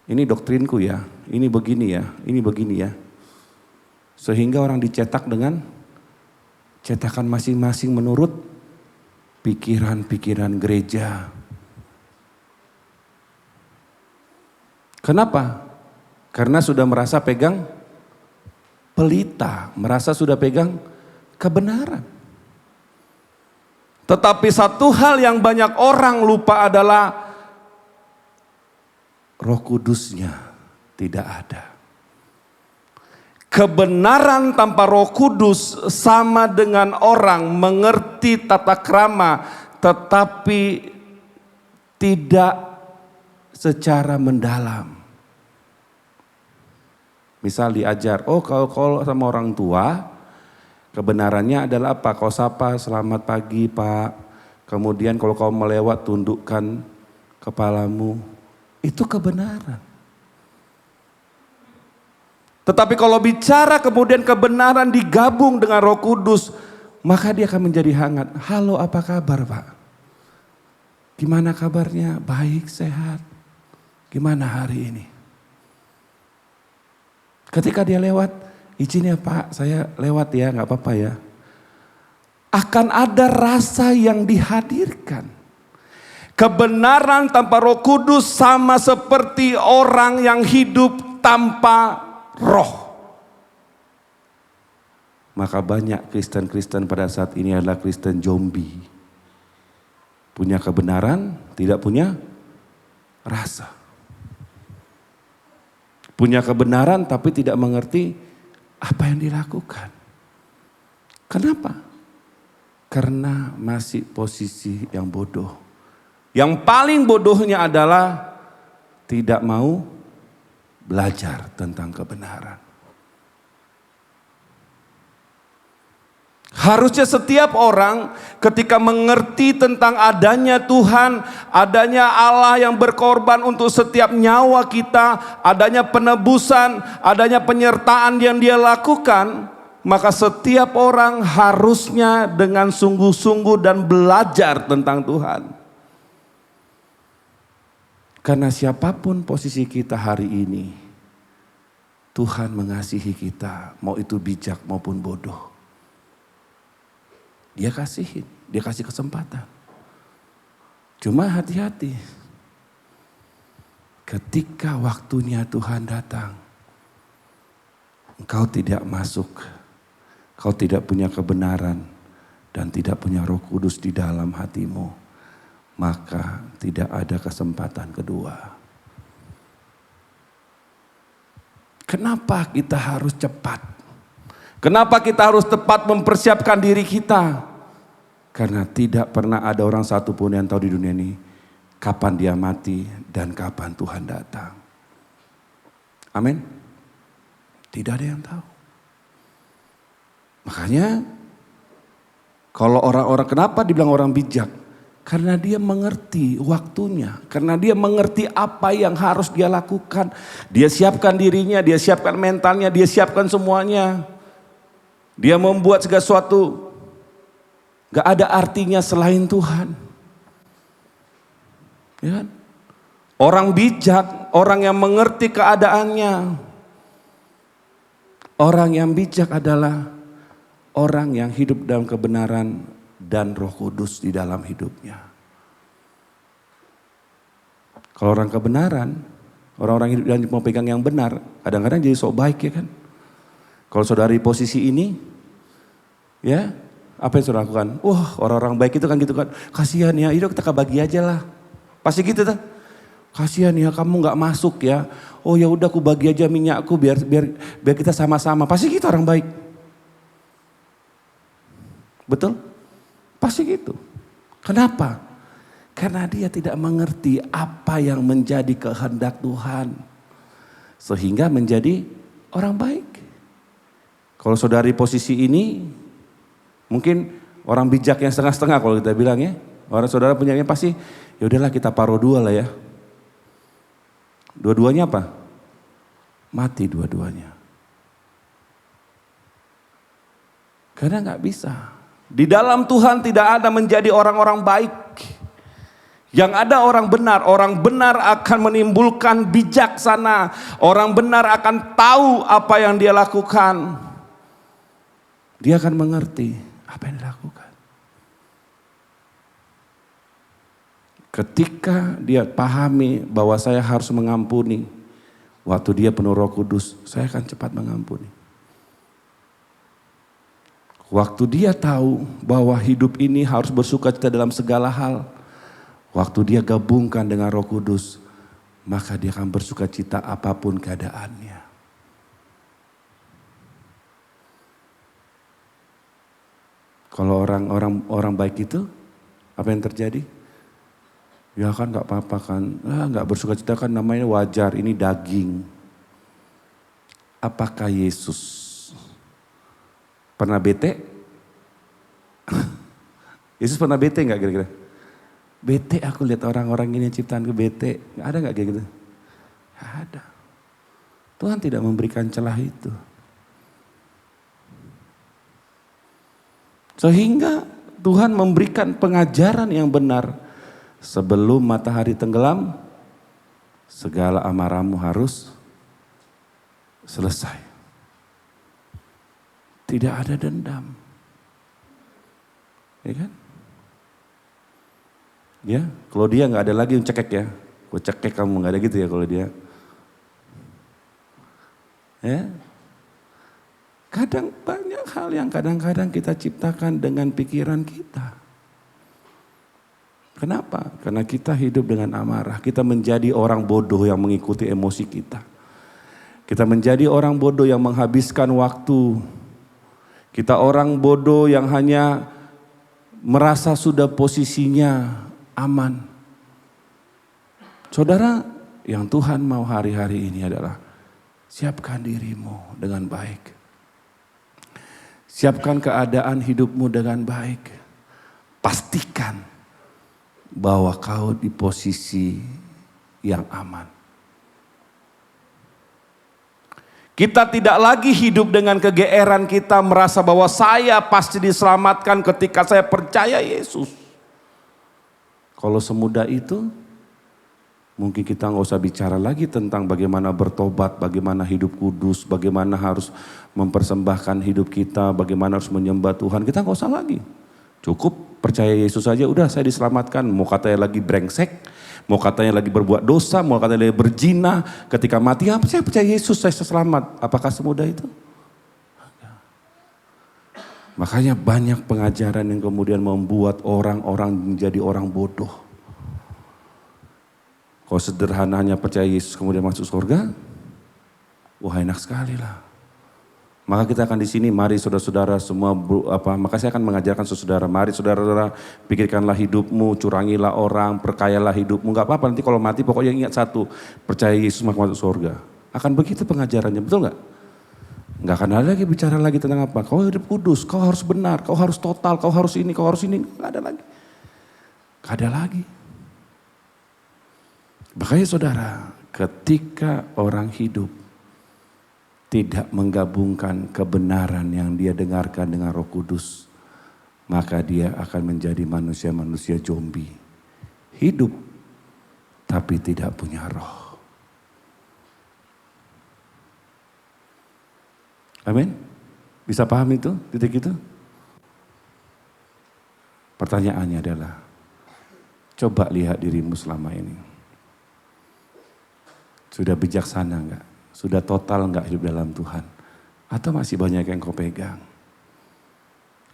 Ini doktrinku ya, ini begini ya, ini begini ya. Sehingga orang dicetak dengan cetakan masing-masing menurut pikiran-pikiran gereja. Kenapa? Karena sudah merasa pegang pelita, merasa sudah pegang kebenaran. Tetapi satu hal yang banyak orang lupa adalah Roh Kudusnya tidak ada. Kebenaran tanpa Roh Kudus sama dengan orang mengerti tata krama tetapi tidak secara mendalam. Misal diajar, kalau sama orang tua kebenarannya adalah apa? Kau sapa selamat pagi Pak. Kemudian kalau kau melewat tundukkan kepalamu. Itu kebenaran. Tetapi kalau bicara kemudian kebenaran digabung dengan Roh Kudus, maka dia akan menjadi hangat. Halo, apa kabar Pak? Gimana kabarnya? Baik, sehat. Gimana hari ini? Ketika dia lewat, izin ya Pak, saya lewat ya, gak apa-apa ya. Akan ada rasa yang dihadirkan. Kebenaran tanpa Roh Kudus sama seperti orang yang hidup tanpa roh. Maka banyak Kristen-Kristen pada saat ini adalah Kristen zombie. Punya kebenaran, tidak punya rasa. Punya kebenaran tapi tidak mengerti apa yang dilakukan. Kenapa? Karena masih posisi yang bodoh. Yang paling bodohnya adalah tidak mau belajar tentang kebenaran. Harusnya setiap orang ketika mengerti tentang adanya Tuhan, adanya Allah yang berkorban untuk setiap nyawa kita, adanya penebusan, adanya penyertaan yang Dia lakukan, maka setiap orang harusnya dengan sungguh-sungguh dan belajar tentang Tuhan. Karena siapapun posisi kita hari ini, Tuhan mengasihi kita, mau itu bijak maupun bodoh. Dia kasihin, dia kasih kesempatan. Cuma hati-hati. Ketika waktunya Tuhan datang, engkau tidak masuk, kau tidak punya kebenaran dan tidak punya Roh Kudus di dalam hatimu. Maka tidak ada kesempatan kedua. Kenapa kita harus cepat? Kenapa kita harus tepat mempersiapkan diri kita? Karena tidak pernah ada orang satupun yang tahu di dunia ini kapan dia mati dan kapan Tuhan datang. Amin. Tidak ada yang tahu. Makanya kalau orang-orang, kenapa dibilang orang bijak? Karena dia mengerti waktunya, karena dia mengerti apa yang harus dia lakukan. Dia siapkan dirinya, dia siapkan mentalnya, dia siapkan semuanya. Dia membuat segala sesuatu. Gak ada artinya selain Tuhan. Ya kan? Orang bijak, orang yang mengerti keadaannya. Orang yang bijak adalah orang yang hidup dalam kebenaran dan Roh Kudus di dalam hidupnya. Kalau orang kebenaran, orang-orang hidup dan mau pegang yang benar, kadang-kadang jadi sok baik ya kan. Kalau saudara di posisi ini, ya apa yang saudara lakukan? Wah, orang-orang baik itu kan gitu kan, kasihan ya, itu kita bagi aja lah. Pasti gitu tuh. Kasihan ya, kamu nggak masuk ya. Oh ya udah, aku bagi aja minyakku biar kita sama-sama. Pasti gitu orang baik. Betul? Pasti gitu. Kenapa? Karena dia tidak mengerti apa yang menjadi kehendak Tuhan. Sehingga menjadi orang baik. Kalau saudari posisi ini, mungkin orang bijak yang setengah-setengah kalau kita bilang ya. Orang saudara punyanya pasti, ya udahlah kita paruh dua lah ya. Dua-duanya apa? Mati dua-duanya. Karena gak bisa. Di dalam Tuhan tidak ada menjadi orang-orang baik. Yang ada orang benar. Orang benar akan menimbulkan bijaksana. Orang benar akan tahu apa yang dia lakukan. Dia akan mengerti apa yang dilakukan. Ketika dia pahami bahwa saya harus mengampuni. Waktu dia penuh Roh Kudus, saya akan cepat mengampuni. Waktu dia tahu bahwa hidup ini harus bersukacita dalam segala hal, waktu dia gabungkan dengan Roh Kudus, maka dia akan bersukacita apapun keadaannya. Kalau orang baik itu, apa yang terjadi? Ya kan nggak apa-apa kan, nggak bersukacita kan namanya wajar, ini daging. Apakah Yesus pernah bete? Yesus pernah bete nggak kira-kira? Bete aku lihat orang-orang ini yang ciptaan ke bete. Ada nggak kayak gitu? Nggak ada. Tuhan tidak memberikan celah itu. Sehingga Tuhan memberikan pengajaran yang benar. Sebelum matahari tenggelam, segala amarahmu harus selesai. Tidak ada dendam. Ya kan? Ya, kalau dia nggak ada lagi yang cekek ya. Gue cekek kamu, nggak ada gitu ya kalau dia. Ya. Kadang banyak hal yang kadang-kadang kita ciptakan dengan pikiran kita. Kenapa? Karena kita hidup dengan amarah. Kita menjadi orang bodoh yang mengikuti emosi kita. Kita menjadi orang bodoh yang menghabiskan waktu. Kita orang bodoh yang hanya merasa sudah posisinya aman. Saudara, yang Tuhan mau hari-hari ini adalah siapkan dirimu dengan baik. Siapkan keadaan hidupmu dengan baik. Pastikan bahwa kau di posisi yang aman. Kita tidak lagi hidup dengan kegeeran kita merasa bahwa saya pasti diselamatkan ketika saya percaya Yesus. Kalau semudah itu, mungkin kita nggak usah bicara lagi tentang bagaimana bertobat, bagaimana hidup kudus, bagaimana harus mempersembahkan hidup kita, bagaimana harus menyembah Tuhan. Kita nggak usah lagi. Cukup percaya Yesus saja, udah saya diselamatkan. Mau katanya lagi brengsek, mau katanya lagi berbuat dosa, mau katanya lagi berzina. Ketika mati, apa saya percaya Yesus, saya selamat. Apakah semudah itu? Makanya banyak pengajaran yang kemudian membuat orang-orang menjadi orang bodoh. Kalau sederhananya percaya Yesus kemudian masuk surga, wah enak sekali lah. Maka kita akan di sini, mari saudara-saudara semua, maka saya akan mengajarkan saudara, mari saudara-saudara pikirkanlah hidupmu, curangilah orang, perkayalah hidupmu, gak apa-apa nanti kalau mati pokoknya ingat satu, percaya Yesus maka masuk surga. Akan begitu pengajarannya, betul gak? Gak akan ada lagi bicara lagi tentang apa, kau hidup kudus, kau harus benar, kau harus total, kau harus ini, gak ada lagi. Gak ada lagi. Makanya saudara, ketika orang hidup tidak menggabungkan kebenaran yang dia dengarkan dengan Roh Kudus, maka dia akan menjadi manusia-manusia zombie. Hidup tapi tidak punya roh. Amin? Bisa paham itu? Titik itu? Pertanyaannya adalah, coba lihat dirimu selama ini. Sudah bijaksana enggak? Sudah total enggak hidup dalam Tuhan? Atau masih banyak yang kau pegang?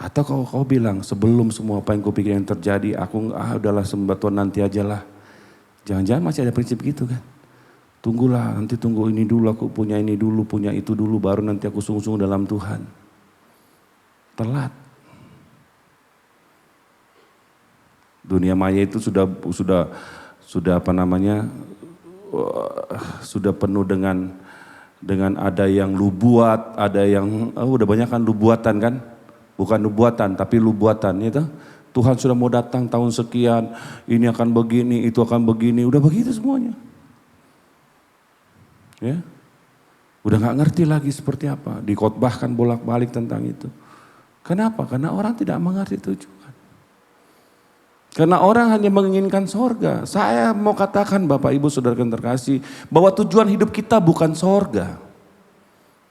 Atau kau bilang sebelum semua apa yang kau pikir yang terjadi, aku udahlah sembah Tuhan nanti aja lah. Jangan-jangan masih ada prinsip gitu kan? Tunggulah, nanti tunggu ini dulu, aku punya ini dulu, punya itu dulu, baru nanti aku sungguh-sungguh dalam Tuhan. Telat. Dunia maya itu sudah apa namanya, sudah penuh dengan ada yang lu buat, ada yang udah banyak kan lu buatan kan, bukan lu buatan tapi lu buatan gitu. Tuhan sudah mau datang tahun sekian, ini akan begini, itu akan begini, udah begitu semuanya. Ya, udah nggak ngerti lagi seperti apa, dikhotbahkan bolak-balik tentang itu. Kenapa? Karena orang tidak mengerti tujuan. Karena orang hanya menginginkan sorga. Saya mau katakan Bapak Ibu Saudara yang terkasih, bahwa tujuan hidup kita bukan sorga.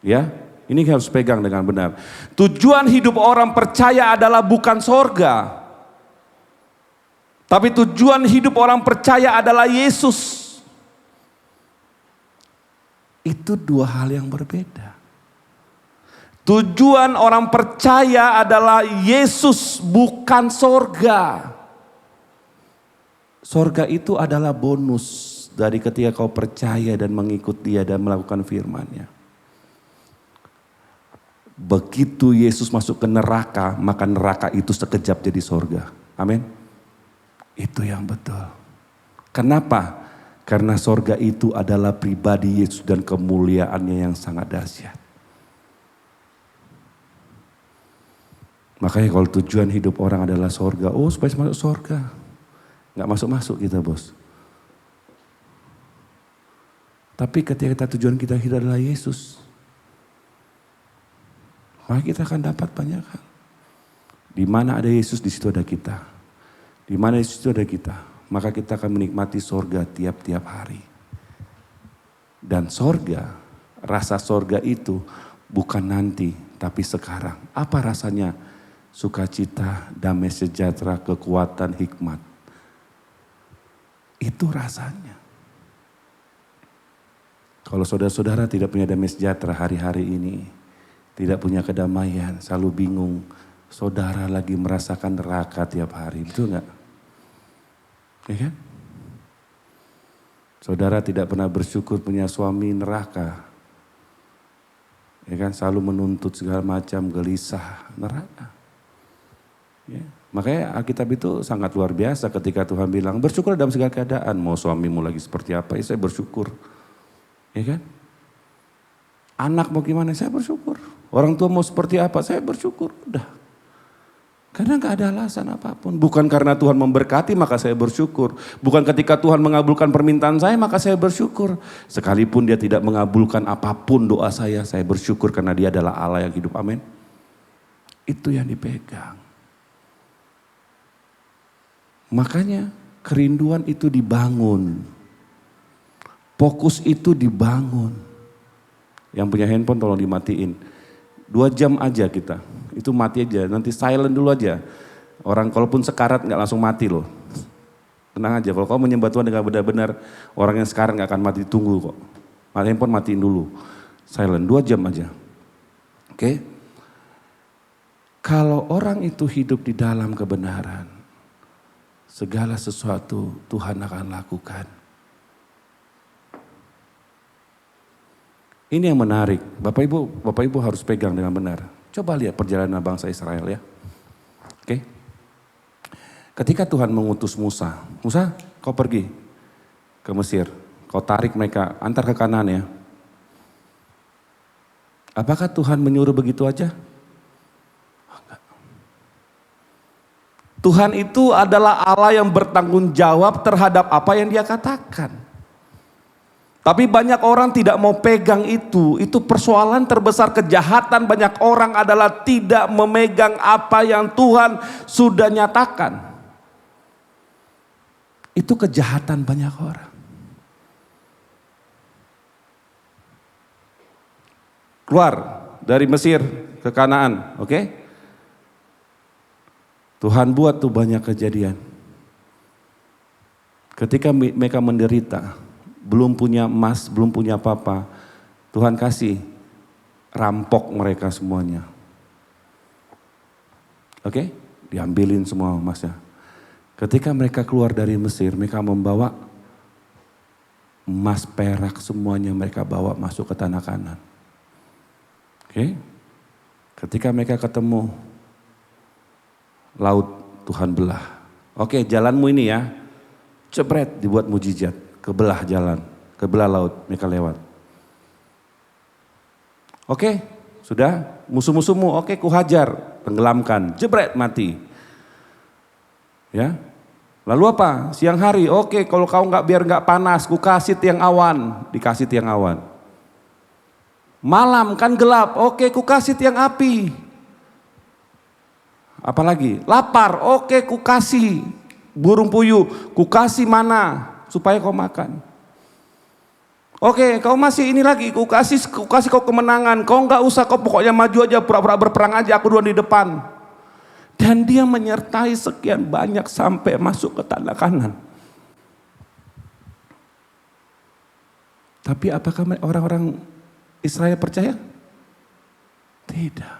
Ya, ini harus pegang dengan benar. Tujuan hidup orang percaya adalah bukan sorga. Tapi tujuan hidup orang percaya adalah Yesus. Itu dua hal yang berbeda. Tujuan orang percaya adalah Yesus, bukan sorga. Sorga itu adalah bonus dari ketika kau percaya dan mengikut Dia dan melakukan firman-Nya. Begitu Yesus masuk ke neraka, maka neraka itu sekejap jadi sorga. Amin. Itu yang betul. Kenapa? Karena sorga itu adalah pribadi Yesus dan kemuliaannya yang sangat dahsyat. Makanya kalau tujuan hidup orang adalah sorga, oh supaya masuk sorga. Nggak masuk-masuk kita bos. Tapi ketika tujuan kita hidup adalah Yesus, maka kita akan dapat banyak hal. Di mana ada Yesus, di situ ada kita. Di mana Yesus itu ada kita, maka kita akan menikmati sorga tiap-tiap hari. Dan sorga, rasa sorga itu bukan nanti, tapi sekarang. Apa rasanya? Sukacita, damai sejahtera, kekuatan, hikmat. Itu rasanya. Kalau saudara-saudara tidak punya damai sejahtera hari-hari ini, tidak punya kedamaian, selalu bingung, saudara lagi merasakan neraka tiap hari, betul nggak? Ya kan? Saudara tidak pernah bersyukur punya suami neraka, ya kan? Selalu menuntut segala macam, gelisah, neraka. Ya. Makanya Alkitab itu sangat luar biasa ketika Tuhan bilang bersyukur dalam segala keadaan. Mau suamimu lagi seperti apa, ya saya bersyukur. Ya kan? Anak mau gimana, saya bersyukur. Orang tua mau seperti apa, saya bersyukur. Udah. Karena gak ada alasan apapun. Bukan karena Tuhan memberkati maka saya bersyukur. Bukan ketika Tuhan mengabulkan permintaan saya maka saya bersyukur. Sekalipun Dia tidak mengabulkan apapun doa saya bersyukur karena Dia adalah Allah yang hidup. Amin. Itu yang dipegang. Makanya kerinduan itu dibangun. Fokus itu dibangun. Yang punya handphone tolong dimatiin. 2 jam aja kita. Itu mati aja. Nanti silent dulu aja. Orang kalaupun sekarat gak langsung mati loh. Tenang aja. Kalau kau menyembah Tuhan dengan benar-benar. Orang yang sekarat gak akan mati. Tunggu kok. Handphone matiin dulu. Silent. 2 jam aja. Oke. Kalau orang itu hidup di dalam kebenaran. Segala sesuatu Tuhan akan lakukan. Ini yang Bapak Ibu harus pegang dengan benar. Coba lihat perjalanan bangsa Israel ya. Oke. Ketika Tuhan mengutus Musa, kau pergi ke Mesir, kau tarik mereka, antar ke Kanaan ya. Apakah Tuhan menyuruh begitu aja? Tuhan itu adalah Allah yang bertanggung jawab terhadap apa yang Dia katakan. Tapi banyak orang tidak mau pegang itu. Itu persoalan terbesar kejahatan banyak orang adalah tidak memegang apa yang Tuhan sudah nyatakan. Itu kejahatan banyak orang. Keluar dari Mesir ke Kanaan, oke? Tuhan buat tuh banyak kejadian. Ketika mereka menderita, belum punya emas, belum punya apa-apa, Tuhan kasih rampok mereka semuanya. Oke? Diambilin semua emasnya. Ketika mereka keluar dari Mesir, mereka membawa emas, perak semuanya mereka bawa masuk ke tanah Kanaan. Oke? Ketika mereka ketemu laut, Tuhan belah. Oke, jalanmu ini ya, jebret dibuat mujizat, kebelah jalan, kebelah laut, mereka lewat. Oke, sudah, musuh-musuhmu, oke kuhajar, tenggelamkan, jebret mati. Ya, lalu apa? Siang hari, oke kalau kau biar nggak panas, ku kasih tiang awan, dikasih tiang awan. Malam kan gelap, oke ku kasih tiang api. Apalagi lapar, oke ku kasih burung puyuh, ku kasih mana supaya kau makan. Oke, kau masih ini lagi, ku kasih kau kemenangan. Kau nggak usah, kau pokoknya maju aja, pura-pura berperang aja, aku duluan di depan. Dan Dia menyertai sekian banyak sampai masuk ke tanah Kanaan. Tapi apakah orang-orang Israel percaya? Tidak.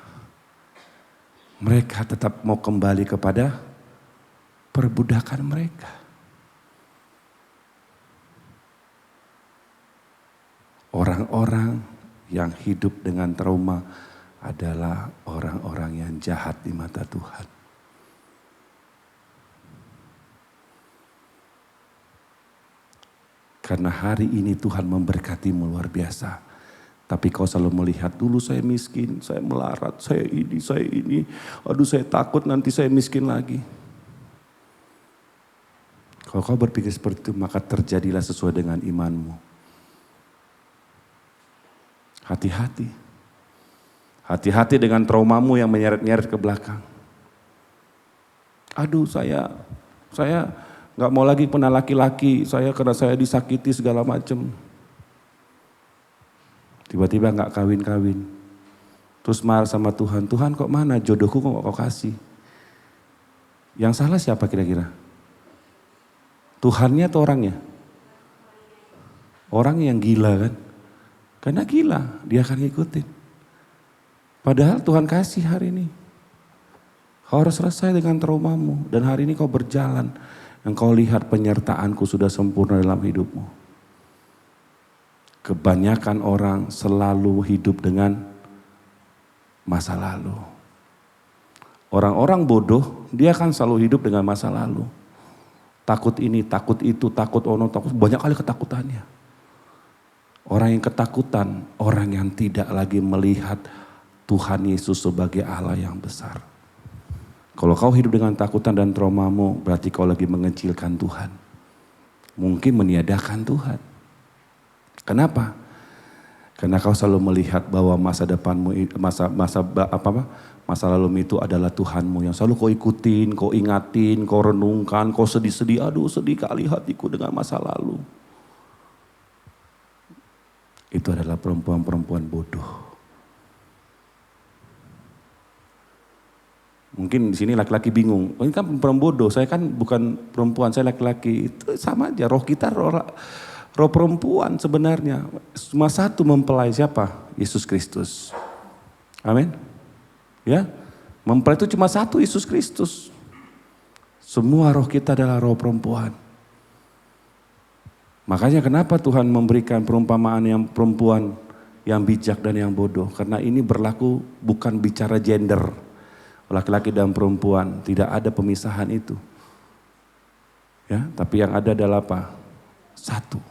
Mereka tetap mau kembali kepada perbudakan mereka. Orang-orang yang hidup dengan trauma adalah orang-orang yang jahat di mata Tuhan. Karena hari ini Tuhan memberkatimu luar biasa. Tapi kau selalu melihat, dulu saya miskin, saya melarat, saya ini. Aduh saya takut nanti saya miskin lagi. Kalau kau berpikir seperti itu, maka terjadilah sesuai dengan imanmu. Hati-hati. Hati-hati dengan traumamu yang menyeret-nyeret ke belakang. Aduh saya gak mau lagi pernah laki-laki, karena saya disakiti segala macam. Tiba-tiba gak kawin-kawin. Terus marah sama Tuhan, Tuhan kok mana jodohku kok kau kasih. Yang salah siapa kira-kira? Tuhannya atau orangnya? Orang yang gila kan. Karena gila, dia akan ngikutin. Padahal Tuhan kasih hari ini. Kau harus selesai dengan traumamu. Dan hari ini kau berjalan. Engkau lihat penyertaanku sudah sempurna dalam hidupmu. Kebanyakan orang selalu hidup dengan masa lalu. Orang-orang bodoh, dia kan selalu hidup dengan masa lalu. Takut ini, takut itu, takut ono, takut banyak kali ketakutannya. Orang yang ketakutan, orang yang tidak lagi melihat Tuhan Yesus sebagai Allah yang besar. Kalau kau hidup dengan takutan dan traumamu, berarti kau lagi mengecilkan Tuhan. Mungkin meniadakan Tuhan. Kenapa? Karena kau selalu melihat bahwa masa depanmu, masa lalu itu adalah Tuhanmu yang selalu kau ikutin, kau ingatin, kau renungkan, kau sedih-sedih. Aduh sedih kali hatiku dengan masa lalu. Itu adalah perempuan-perempuan bodoh. Mungkin di sini laki-laki bingung. Ini kan perempuan bodoh, saya kan bukan perempuan, saya laki-laki. Itu sama aja, roh kita roh perempuan sebenarnya. Cuma satu mempelai siapa? Yesus Kristus. Amin. Ya, mempelai itu cuma satu, Yesus Kristus. Semua roh kita adalah roh perempuan. Makanya kenapa Tuhan memberikan perumpamaan yang perempuan yang bijak dan yang bodoh. Karena ini berlaku bukan bicara gender. Laki-laki dan perempuan, tidak ada pemisahan itu. Ya, tapi yang ada adalah apa? Satu.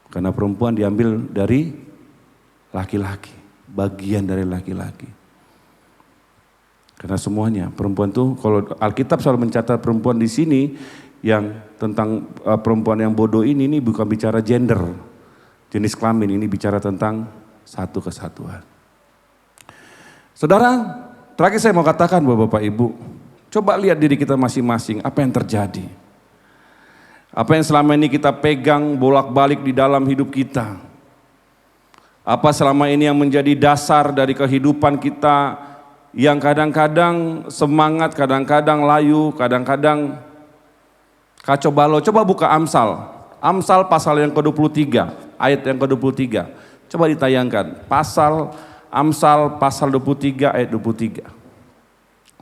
Karena perempuan diambil dari laki-laki, bagian dari laki-laki. Karena semuanya, perempuan itu kalau Alkitab selalu mencatat perempuan di sini yang tentang perempuan yang bodoh ini bukan bicara gender, jenis kelamin, ini bicara tentang satu kesatuan. Saudara, terakhir saya mau katakan Bapak Ibu, coba lihat diri kita masing-masing, apa yang terjadi. Apa yang selama ini kita pegang bolak-balik di dalam hidup kita. Apa selama ini yang menjadi dasar dari kehidupan kita yang kadang-kadang semangat, kadang-kadang layu, kadang-kadang kacau balau. Coba buka Amsal. Amsal pasal yang ke-23, ayat yang ke-23. Coba ditayangkan. Amsal pasal 23 ayat 23.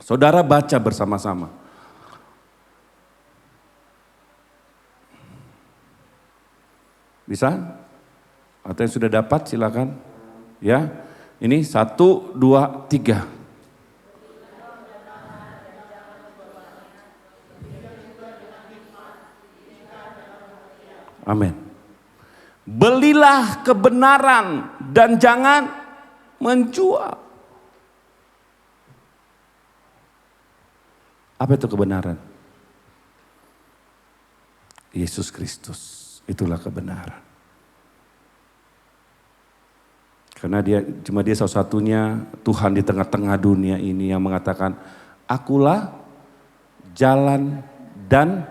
Saudara baca bersama-sama. Bisa? Atau yang sudah dapat silakan. Ya. Ini 1, 2, 3. Amin. Belilah kebenaran dan jangan menjual. Apa itu kebenaran? Yesus Kristus, itulah kebenaran. Karena cuma dia satu-satunya Tuhan di tengah-tengah dunia ini yang mengatakan, akulah jalan dan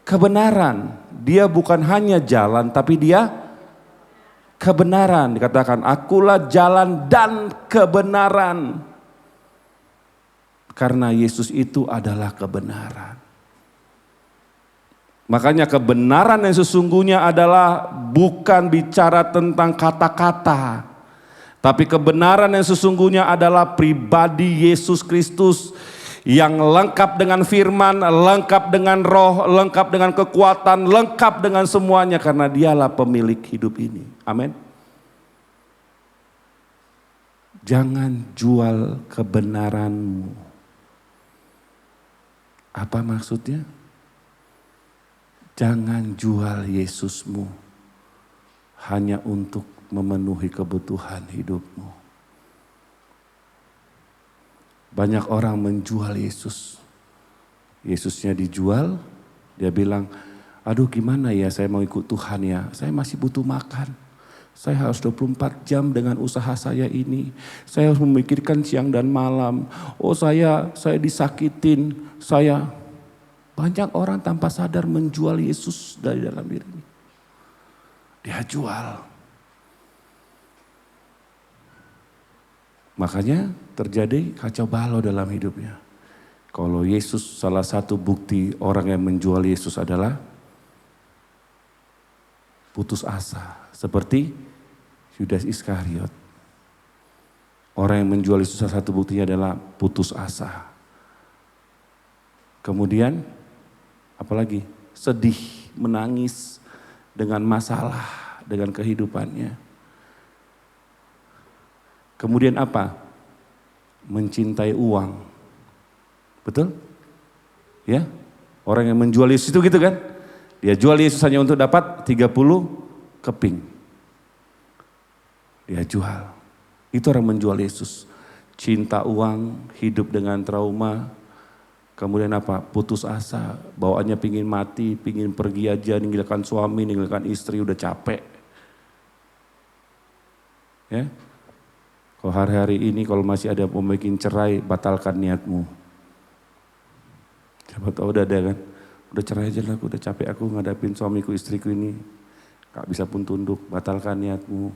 kebenaran. Dia bukan hanya jalan, tapi dia kebenaran. Dikatakan, akulah jalan dan kebenaran. Karena Yesus itu adalah kebenaran. Makanya kebenaran yang sesungguhnya adalah bukan bicara tentang kata-kata. Tapi kebenaran yang sesungguhnya adalah pribadi Yesus Kristus yang lengkap dengan firman, lengkap dengan roh, lengkap dengan kekuatan, lengkap dengan semuanya karena dialah pemilik hidup ini. Amin. Jangan jual kebenaranmu. Apa maksudnya? Jangan jual Yesusmu hanya untuk memenuhi kebutuhan hidupmu. Banyak orang menjual Yesus. Yesusnya dijual, dia bilang, aduh gimana ya saya mau ikut Tuhan ya, saya masih butuh makan. Saya harus 24 jam dengan usaha saya ini. Saya harus memikirkan siang dan malam. Oh saya disakitin, banyak orang tanpa sadar menjual Yesus dari dalam dirinya. Dia jual. Makanya terjadi kacau balau dalam hidupnya. Kalau Yesus, salah satu bukti orang yang menjual Yesus adalah putus asa. Seperti Yudas Iskariot. Orang yang menjual Yesus salah satu buktinya adalah putus asa. Kemudian apalagi sedih, menangis dengan masalah, dengan kehidupannya. Kemudian apa? Mencintai uang. Betul? Ya? Orang yang menjual Yesus itu gitu kan? Dia jual Yesus hanya untuk dapat 30 keping. Dia jual. Itu orang menjual Yesus. Cinta uang, hidup dengan trauma. Kemudian apa? Putus asa. Bawaannya pingin mati, pingin pergi aja, ninggalkan suami, ninggalkan istri, udah capek. Ya? Kalau hari-hari ini kalau masih ada pembikin cerai, batalkan niatmu. Siapa tahu udah ada kan, udah cerai aja lah, udah capek aku ngadapin suamiku istriku ini. Gak bisa pun tunduk, batalkan niatmu.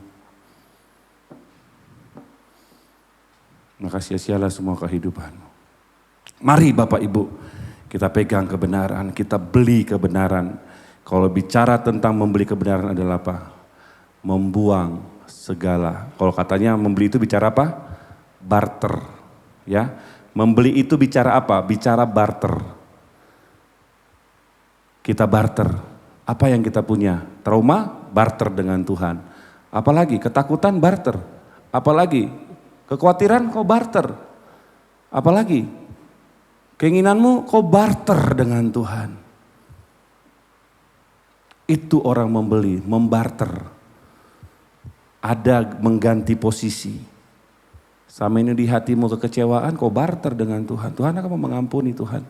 Maka sia-sialah semua kehidupanmu. Mari Bapak Ibu, kita pegang kebenaran, kita beli kebenaran. Kalau bicara tentang membeli kebenaran adalah apa? Membuang segala. Kalau katanya membeli itu bicara apa? Barter. Ya, membeli itu bicara apa? Bicara barter. Kita barter. Apa yang kita punya? Trauma, barter dengan Tuhan. Apalagi ketakutan, barter. Apalagi kekhawatiran, kau barter. Apalagi keinginanmu, kau barter dengan Tuhan. Itu orang membeli, membarter. Ada mengganti posisi. Sama ini di hatimu kekecewaan, kau barter dengan Tuhan. Tuhan akan mengampuni Tuhan.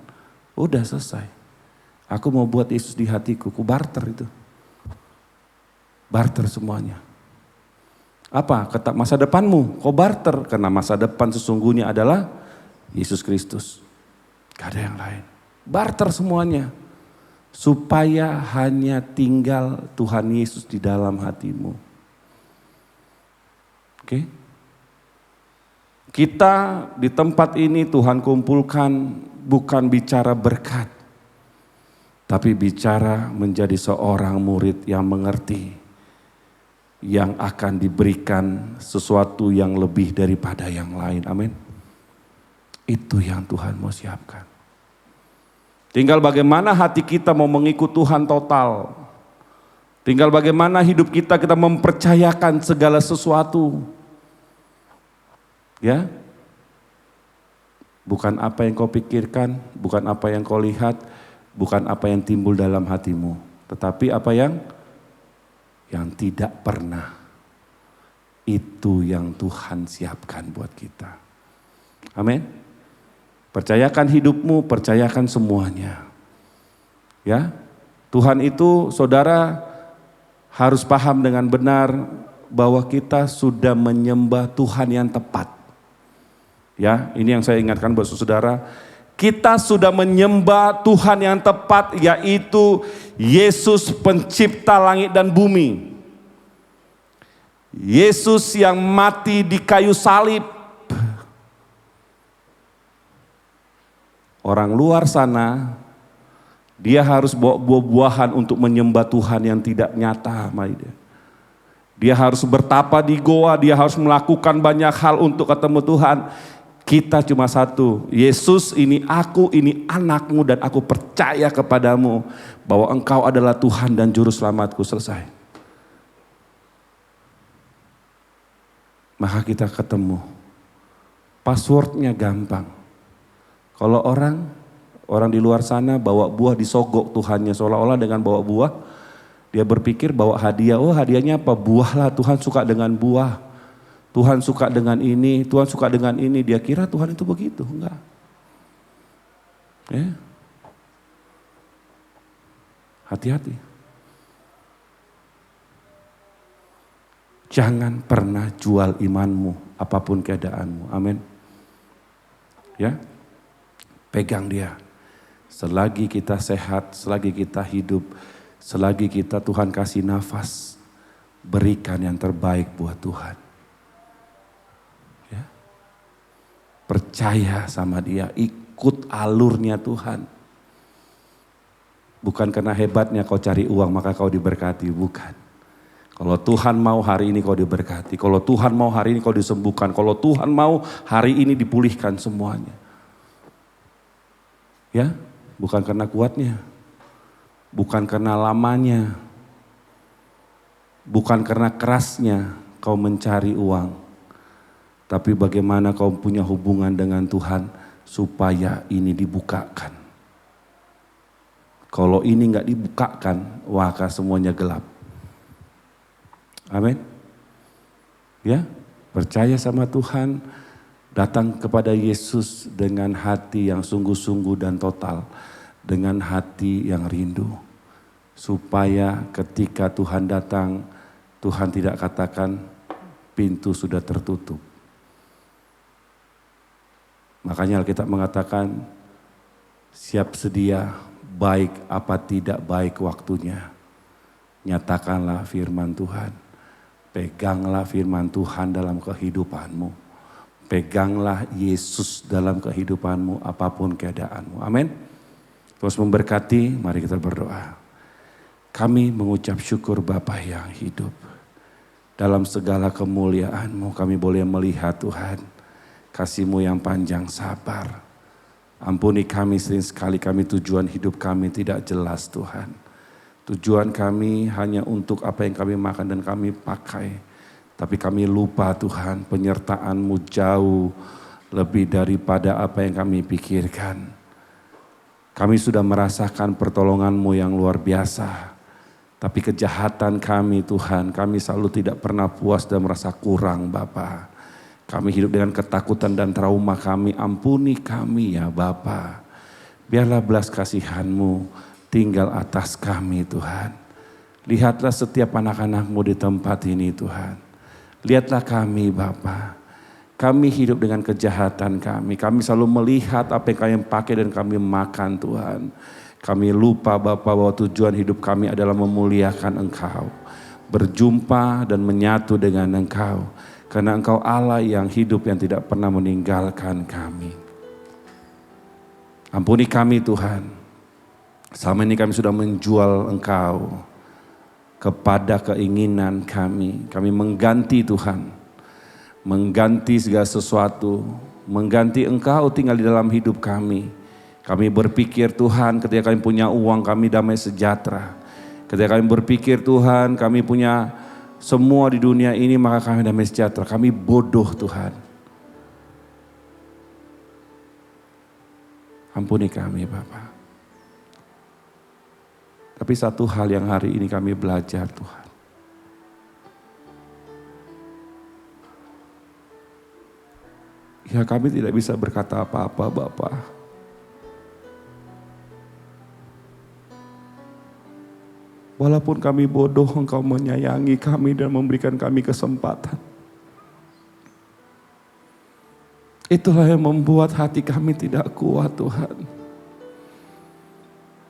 Udah selesai. Aku mau buat Yesus di hatiku, ku barter itu. Barter semuanya. Apa? Masa depanmu, kau barter. Karena masa depan sesungguhnya adalah Yesus Kristus. Gak ada yang lain. Barter semuanya. Supaya hanya tinggal Tuhan Yesus di dalam hatimu. Oke. Kita di tempat ini Tuhan kumpulkan bukan bicara berkat. Tapi bicara menjadi seorang murid yang mengerti. Yang akan diberikan sesuatu yang lebih daripada yang lain. Amin. Itu yang Tuhan mau siapkan. Tinggal bagaimana hati kita mau mengikut Tuhan total. Tinggal bagaimana hidup kita mempercayakan segala sesuatu. Ya, bukan apa yang kau pikirkan, bukan apa yang kau lihat, bukan apa yang timbul dalam hatimu, tetapi apa yang tidak pernah. Itu yang Tuhan siapkan buat kita. Amin. Percayakan hidupmu, percayakan semuanya. Ya, Tuhan itu saudara harus paham dengan benar bahwa kita sudah menyembah Tuhan yang tepat. Ya, ini yang saya ingatkan buat saudara. Kita sudah menyembah Tuhan yang tepat, yaitu Yesus pencipta langit dan bumi. Yesus yang mati di kayu salib. Orang luar sana, dia harus bawa buah-buahan untuk menyembah Tuhan yang tidak nyata. Dia harus bertapa di goa, dia harus melakukan banyak hal untuk ketemu Tuhan. Kita cuma satu, Yesus ini aku, ini anakmu dan aku percaya kepadamu bahwa engkau adalah Tuhan dan Juru Selamatku, selesai. Maka kita ketemu. Passwordnya gampang. Kalau orang di luar sana bawa buah disogok Tuhannya, seolah-olah dengan bawa buah dia berpikir bawa hadiah, oh hadiahnya apa? Buah lah, Tuhan suka dengan buah. Tuhan suka dengan ini, Tuhan suka dengan ini. Dia kira Tuhan itu begitu, enggak. Ya. Hati-hati. Jangan pernah jual imanmu, apapun keadaanmu. Amin. Ya. Pegang dia. Selagi kita sehat, selagi kita hidup, selagi kita Tuhan kasih nafas, berikan yang terbaik buat Tuhan. Ya. Percaya sama dia, ikut alurnya Tuhan. Bukan karena hebatnya kau cari uang maka kau diberkati, bukan. Kalau Tuhan mau hari ini kau diberkati, kalau Tuhan mau hari ini kau disembuhkan, kalau Tuhan mau hari ini dipulihkan semuanya. Ya, bukan karena kuatnya. Bukan karena lamanya, bukan karena kerasnya kau mencari uang, tapi bagaimana kau punya hubungan dengan Tuhan supaya ini dibukakan. Kalau ini nggak dibukakan, maka semuanya gelap. Amin. Ya, percaya sama Tuhan, datang kepada Yesus dengan hati yang sungguh-sungguh dan total. Dengan hati yang rindu, supaya ketika Tuhan datang, Tuhan tidak katakan pintu sudah tertutup. Makanya Alkitab mengatakan siap sedia, baik apa tidak baik waktunya. Nyatakanlah firman Tuhan, peganglah firman Tuhan dalam kehidupanmu. Peganglah Yesus dalam kehidupanmu apapun keadaanmu. Amin. Terus memberkati, mari kita berdoa. Kami mengucap syukur Bapa yang hidup. Dalam segala kemuliaan-Mu kami boleh melihat Tuhan. Kasih-Mu yang panjang sabar. Ampuni kami sering sekali kami tujuan hidup kami tidak jelas Tuhan. Tujuan kami hanya untuk apa yang kami makan dan kami pakai. Tapi kami lupa Tuhan, penyertaan-Mu jauh lebih daripada apa yang kami pikirkan. Kami sudah merasakan pertolongan-Mu yang luar biasa. Tapi kejahatan kami Tuhan, kami selalu tidak pernah puas dan merasa kurang Bapa. Kami hidup dengan ketakutan dan trauma kami, ampuni kami ya Bapa. Biarlah belas kasihan-Mu tinggal atas kami Tuhan. Lihatlah setiap anak-anak-Mu di tempat ini Tuhan. Lihatlah kami Bapa. Kami hidup dengan kejahatan kami. Kami selalu melihat apa yang kami pakai dan kami makan Tuhan. Kami lupa Bapa bahwa tujuan hidup kami adalah memuliakan Engkau. Berjumpa dan menyatu dengan Engkau. Karena Engkau Allah yang hidup yang tidak pernah meninggalkan kami. Ampuni kami Tuhan. Selama ini kami sudah menjual Engkau kepada keinginan kami. Kami mengganti Tuhan. Mengganti segala sesuatu, mengganti Engkau tinggal di dalam hidup kami. Kami berpikir Tuhan ketika kami punya uang kami damai sejahtera. Ketika kami berpikir Tuhan kami punya semua di dunia ini maka kami damai sejahtera. Kami bodoh Tuhan. Ampuni kami Bapa. Tapi satu hal yang hari ini kami belajar Tuhan. Ya kami tidak bisa berkata apa-apa Bapa. Walaupun kami bodoh, Engkau menyayangi kami dan memberikan kami kesempatan. Itulah yang membuat hati kami tidak kuat Tuhan.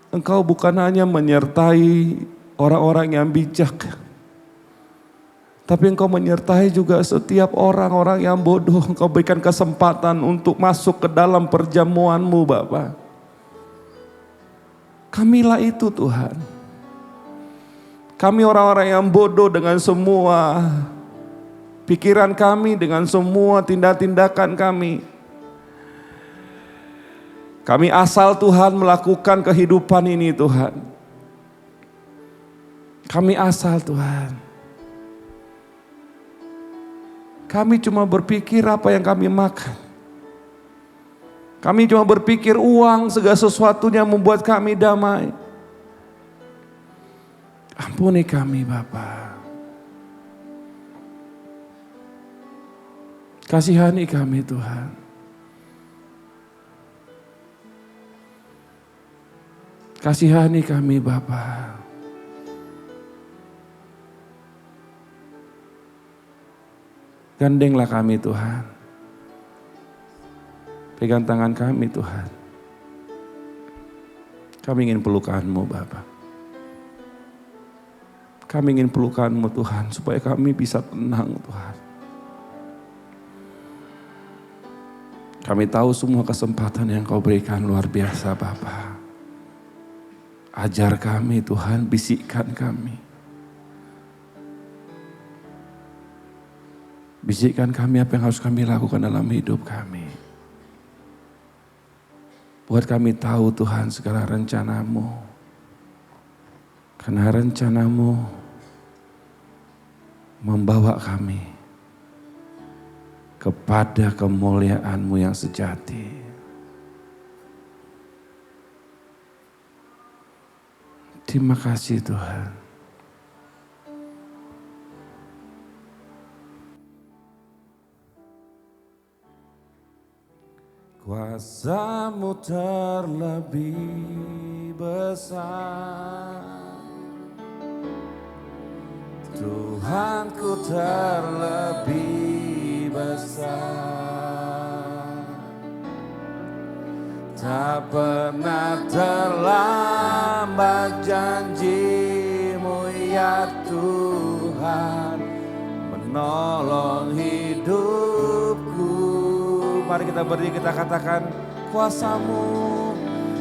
Engkau bukan hanya menyertai orang-orang yang bijak. Tapi Engkau menyertai juga setiap orang-orang yang bodoh. Engkau berikan kesempatan untuk masuk ke dalam perjamuan-Mu Bapa. Kamilah itu Tuhan. Kami orang-orang yang bodoh dengan semua pikiran kami, dengan semua tindak-tindakan kami. Kami asal Tuhan melakukan kehidupan ini Tuhan. Kami asal Tuhan. Kami cuma berpikir apa yang kami makan. Kami cuma berpikir uang segala sesuatunya membuat kami damai. Ampuni kami Bapa. Kasihani kami Tuhan. Kasihani kami Bapa. Gandenglah kami Tuhan. Pegang tangan kami Tuhan. Kami ingin pelukan-Mu Bapa. Kami ingin pelukan-Mu Tuhan supaya kami bisa tenang Tuhan. Kami tahu semua kesempatan yang Kau berikan luar biasa Bapa. Ajar kami Tuhan, bisikkan kami. Bisikkan kami apa yang harus kami lakukan dalam hidup kami. Buat kami tahu Tuhan segala rencana-Mu. Karena rencana-Mu membawa kami kepada kemuliaan-Mu yang sejati. Terima kasih Tuhan. Kuasa-Mu terlebih besar, Tuhanku terlebih besar. Tak pernah terlambat janji-Mu ya Tuhan, menolong hidupku. Mari kita berdiri, kita katakan kuasa-Mu,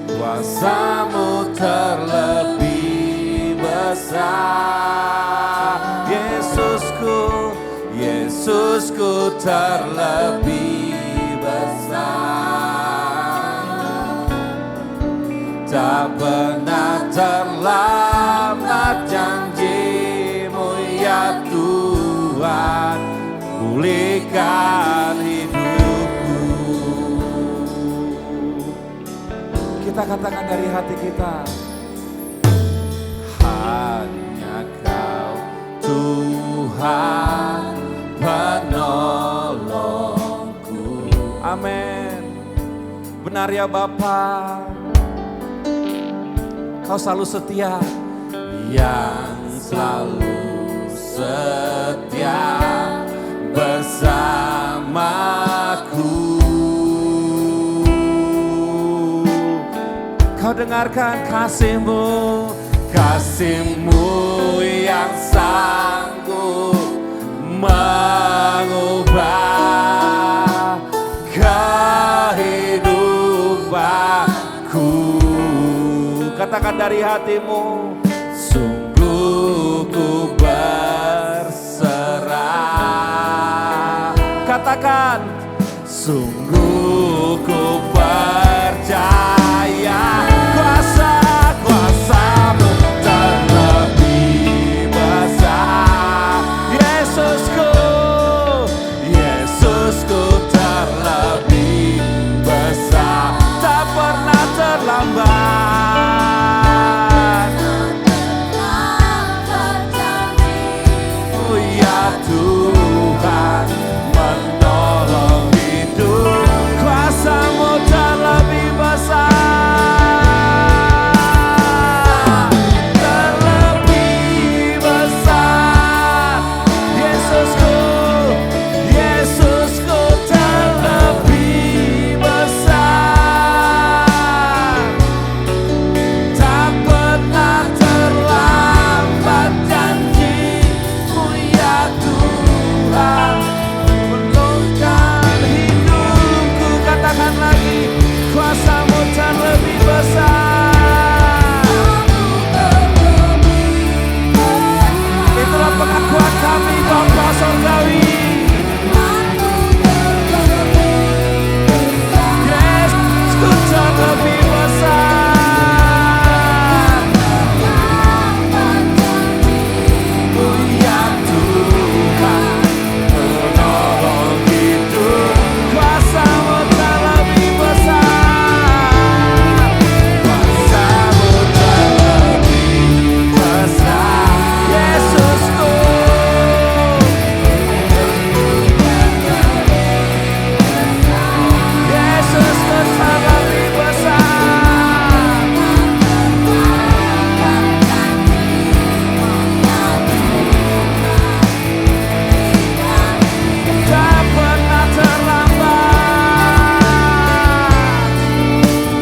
kuasa-Mu terlebih besar. Yesusku, Yesusku terlebih besar. Tak pernah terlambat janji-Mu ya Tuhan, pulihkan hidupku. Kita katakan dari hati kita, hanya Kau Tuhan penolongku. Amin. Benar ya Bapa, Kau selalu setia, yang selalu setia bersamaku. Kau dengarkan kasih-Mu, kasih-Mu yang sanggup mengubah kehidupanku. Katakan dari hatimu, sungguh ku berserah. Katakan, sungguh ku percaya. Kuasa-Mu terlebih besar. Yesusku, Yesusku terlebih besar. Tak pernah terlambat. Oh ya Tuhan, menolong hidup. Kuasa-Mu terlebih besar. Tuhan surgawi. Yesusku terlebih besar. Mulia Tuhan, penolong hidup, kuasa-Mu terlebih besar. Kuasa-Mu terlebih besar. Yesusku, Yesusku terlebih besar. Tak pernah terlambat,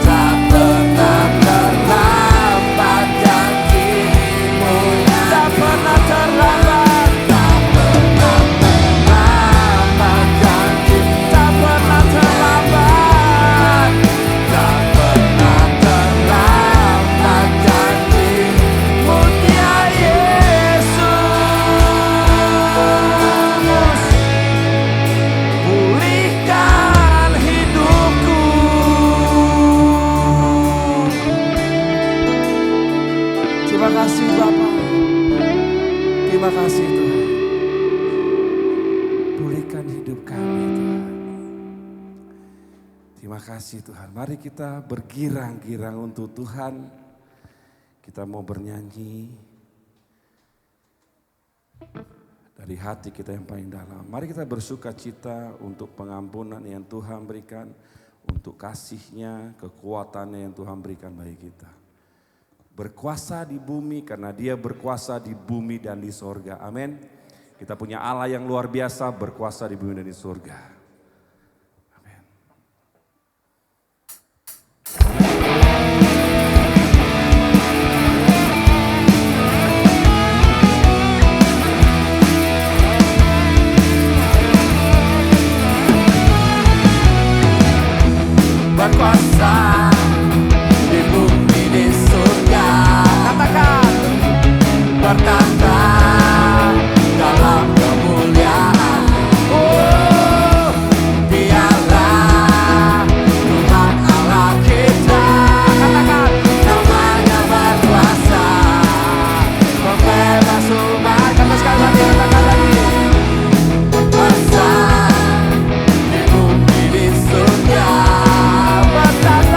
tak pernah terlambat janji-Mu. Tak pernah terlambat, tak pernah terlambat janji. Tak pernah terlambat, tak pernah terlambat janji-Mu, ya Yesus. Pulihkan hidupku. Terima kasih Bapa. Terima kasih Tuhan. Pulihkan hidup kami Tuhan. Terima kasih Tuhan. Mari kita bergirang-girang untuk Tuhan. Kita mau bernyanyi dari hati kita yang paling dalam. Mari kita bersuka cita untuk pengampunan yang Tuhan berikan, untuk kasih-Nya, kekuatannya yang Tuhan berikan bagi kita. Berkuasa di bumi karena Dia berkuasa di bumi dan di sorga. Amin. Kita punya Allah yang luar biasa, berkuasa di bumi dan di sorga. Amin. Berkuasa di bumi di surga. Katakan, bertata dalam kemuliaan. Oh, Dialah Tuhan Allah kita. Katakan, namanya berkuasa, membebas umat. Kata sekali lagi, katakan lagi. Berkuasa di bumi di surga. Bertata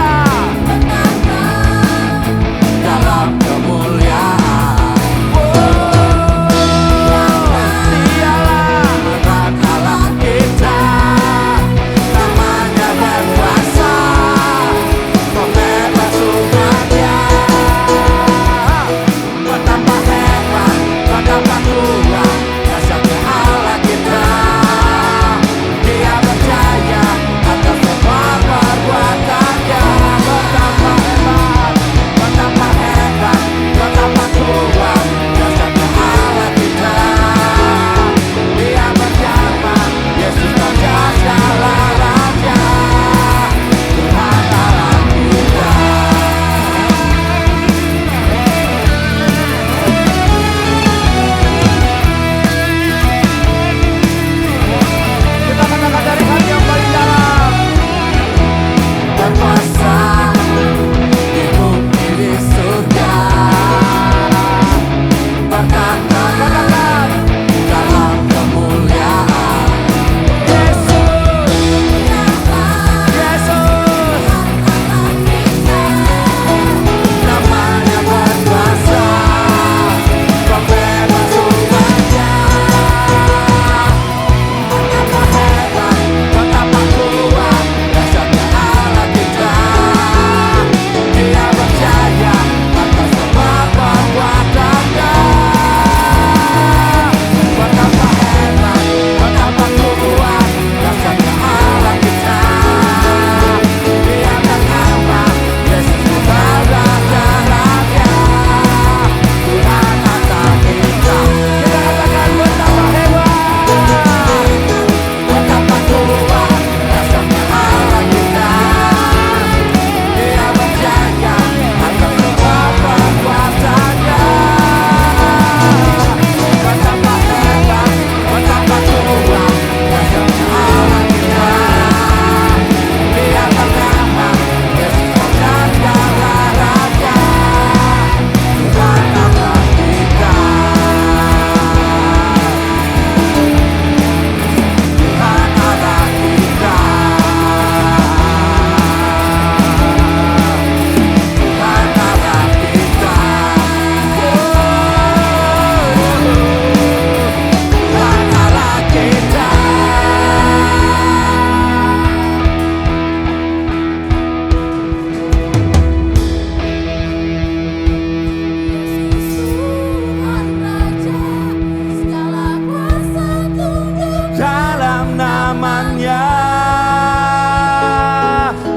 namanya.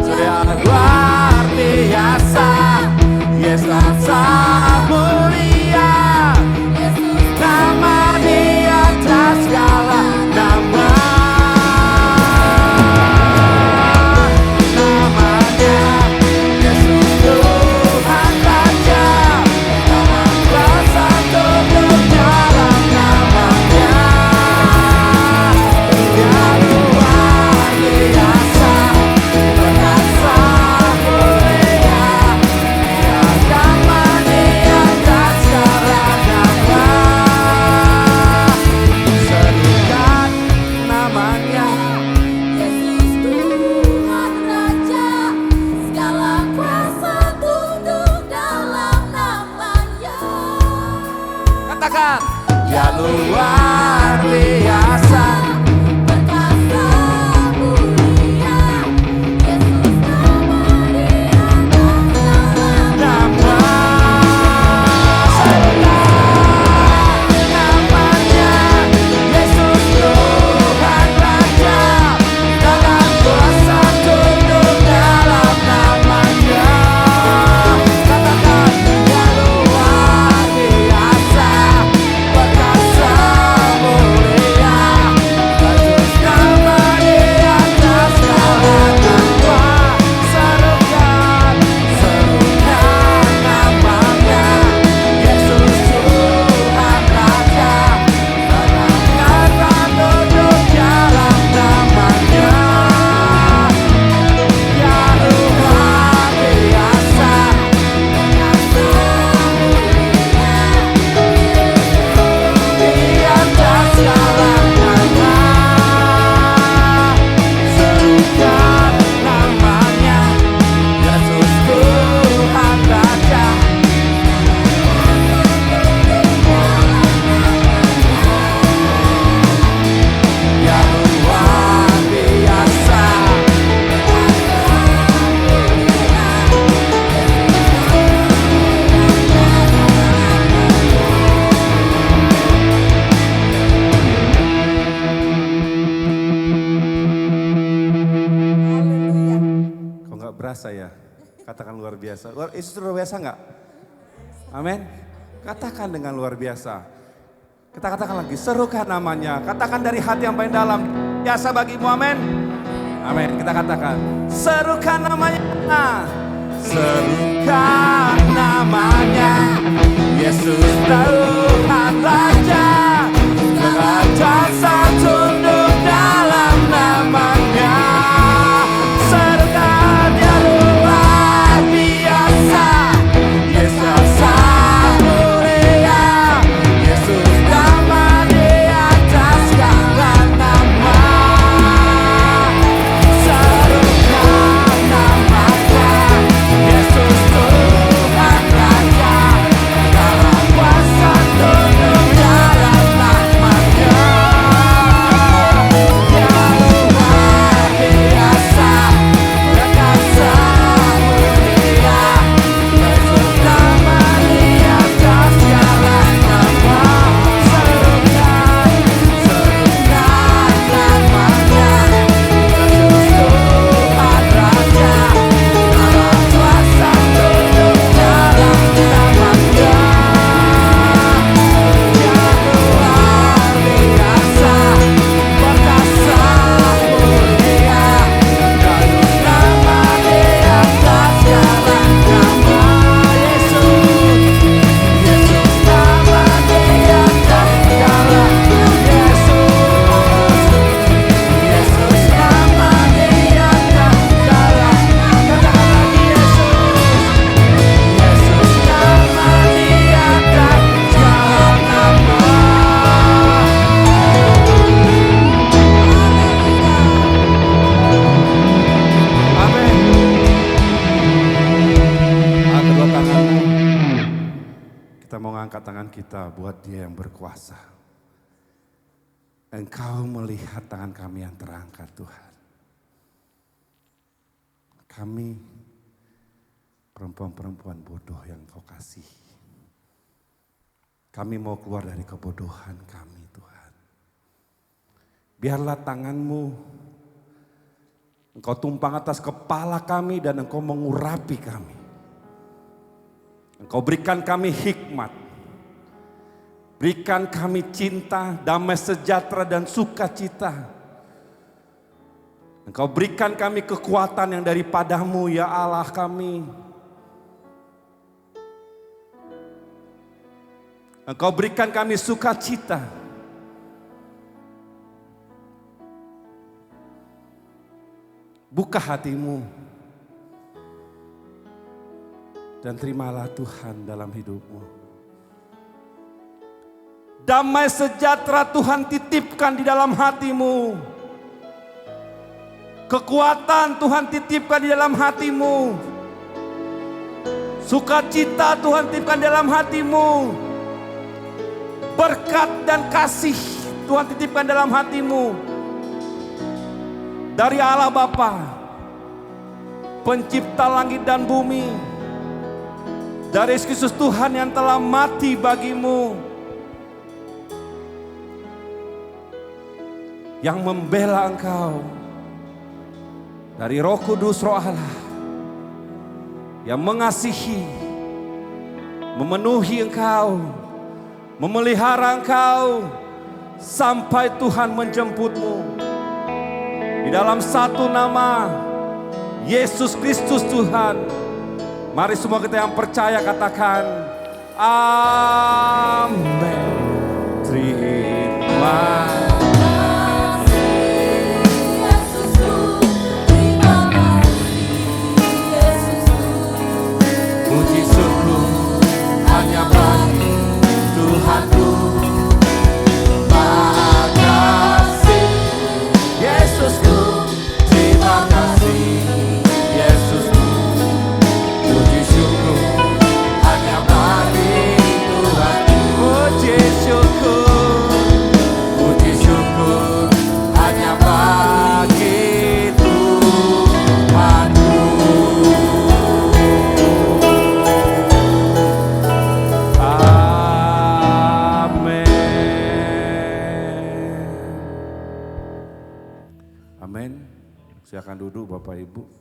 Dia luar biasa, Yesus sangat mulia. Nama di atas segala nama. Namanya Yesus Tuhan Raja. Nama kuasa tunduk dalam namanya. Dia luar biasa, perkasa mulia. Dia nama di atas segala nama. Serukan namanya. Yesus Tuhan Raja, segala kuasa tunduk dalam namanya. Katakan, dia luar biasa. Perkasa mulia, Yesus nama di atas segala Nama namanya Yesus Tuhan Raja. Dalam kuasa tunduk dalam namanya. Katakan, dia luar biasa, perkasa mulia. Yesus nama di atas segala nama. Serukan, serukan namanya. Yesus Tuhan Raja. Dalam kata tunduk dalam namanya. Dia luar biasa, di atas segala nama. Serukan namanya. Yesus Tuhan Raja. Dia luar biasa. Kok nggak berasa ya? Katakan luar biasa. Yesus luar biasa nggak? Amin. Katakan dengan luar biasa. Kita katakan lagi, serukan namanya. Katakan dari hati yang paling dalam. Biasa bagimu, amin. Amin. Kita katakan, serukan namanya. Serukan namanya. Yesus Tuhan Raja. Raja tunduk dalam namanya. Serukan, dia luar biasa. Yesus sang mulia. Yesus nama di atas segala nama. Serukan namanya. Yesus Tuhan Raja. Dalam kuasa tunduk dalam namanya. Dia luar biasa, perkasa mulia. Yesus nama di atas segala nama. Serukan, serukan namanya. Yesus Tuhan Raja. Dalam kuasa tunduk dalam namanya. Dia luar biasa, perkasa mulia. Yesus nama di atas segala nama. Yesus, Yesus nama di atas segala. Yesus, Yesus nama di atas segala. Katakan lagi, Yesus, Yesus nama di atas segala nama. Amin. Angkat kedua tanganmu. Kita mau ngangkat tangan kita buat Dia yang berkuasa. Engkau melihat tangan kami yang terangkat, Tuhan. Kami perempuan-perempuan bodoh yang Kau kasih. Kami mau keluar dari kebodohan kami, Tuhan. Biarlah tangan-Mu Engkau tumpang atas kepala kami dan Engkau mengurapi kami. Engkau berikan kami hikmat. Berikan kami cinta, damai sejahtera dan sukacita. Engkau berikan kami kekuatan yang daripada-Mu ya Allah kami. Engkau berikan kami sukacita. Buka hatimu dan terimalah Tuhan dalam hidupmu. Damai sejahtera Tuhan titipkan di dalam hatimu. Kekuatan Tuhan titipkan di dalam hatimu. Sukacita Tuhan titipkan di dalam hatimu. Berkat dan kasih Tuhan titipkan dalam hatimu. Dari Allah Bapa, pencipta langit dan bumi. Dari Yesus Kristus Tuhan yang telah mati bagimu. Yang membela engkau. Dari Roh Kudus Roh Allah. Yang mengasihi. Memenuhi engkau. Memelihara engkau. Sampai Tuhan menjemputmu. Di dalam satu nama. Yesus Kristus Tuhan. Mari semua kita yang percaya katakan. Amin. Terima puji syukur hanya bagi Tuhanku. Makasih Yesusku, terima kasih Yesusku. Puji syukur hanya bagi Tuhanku. Puji syukur hanya bagi Tuhanku. Amin. Silakan duduk Bapak Ibu.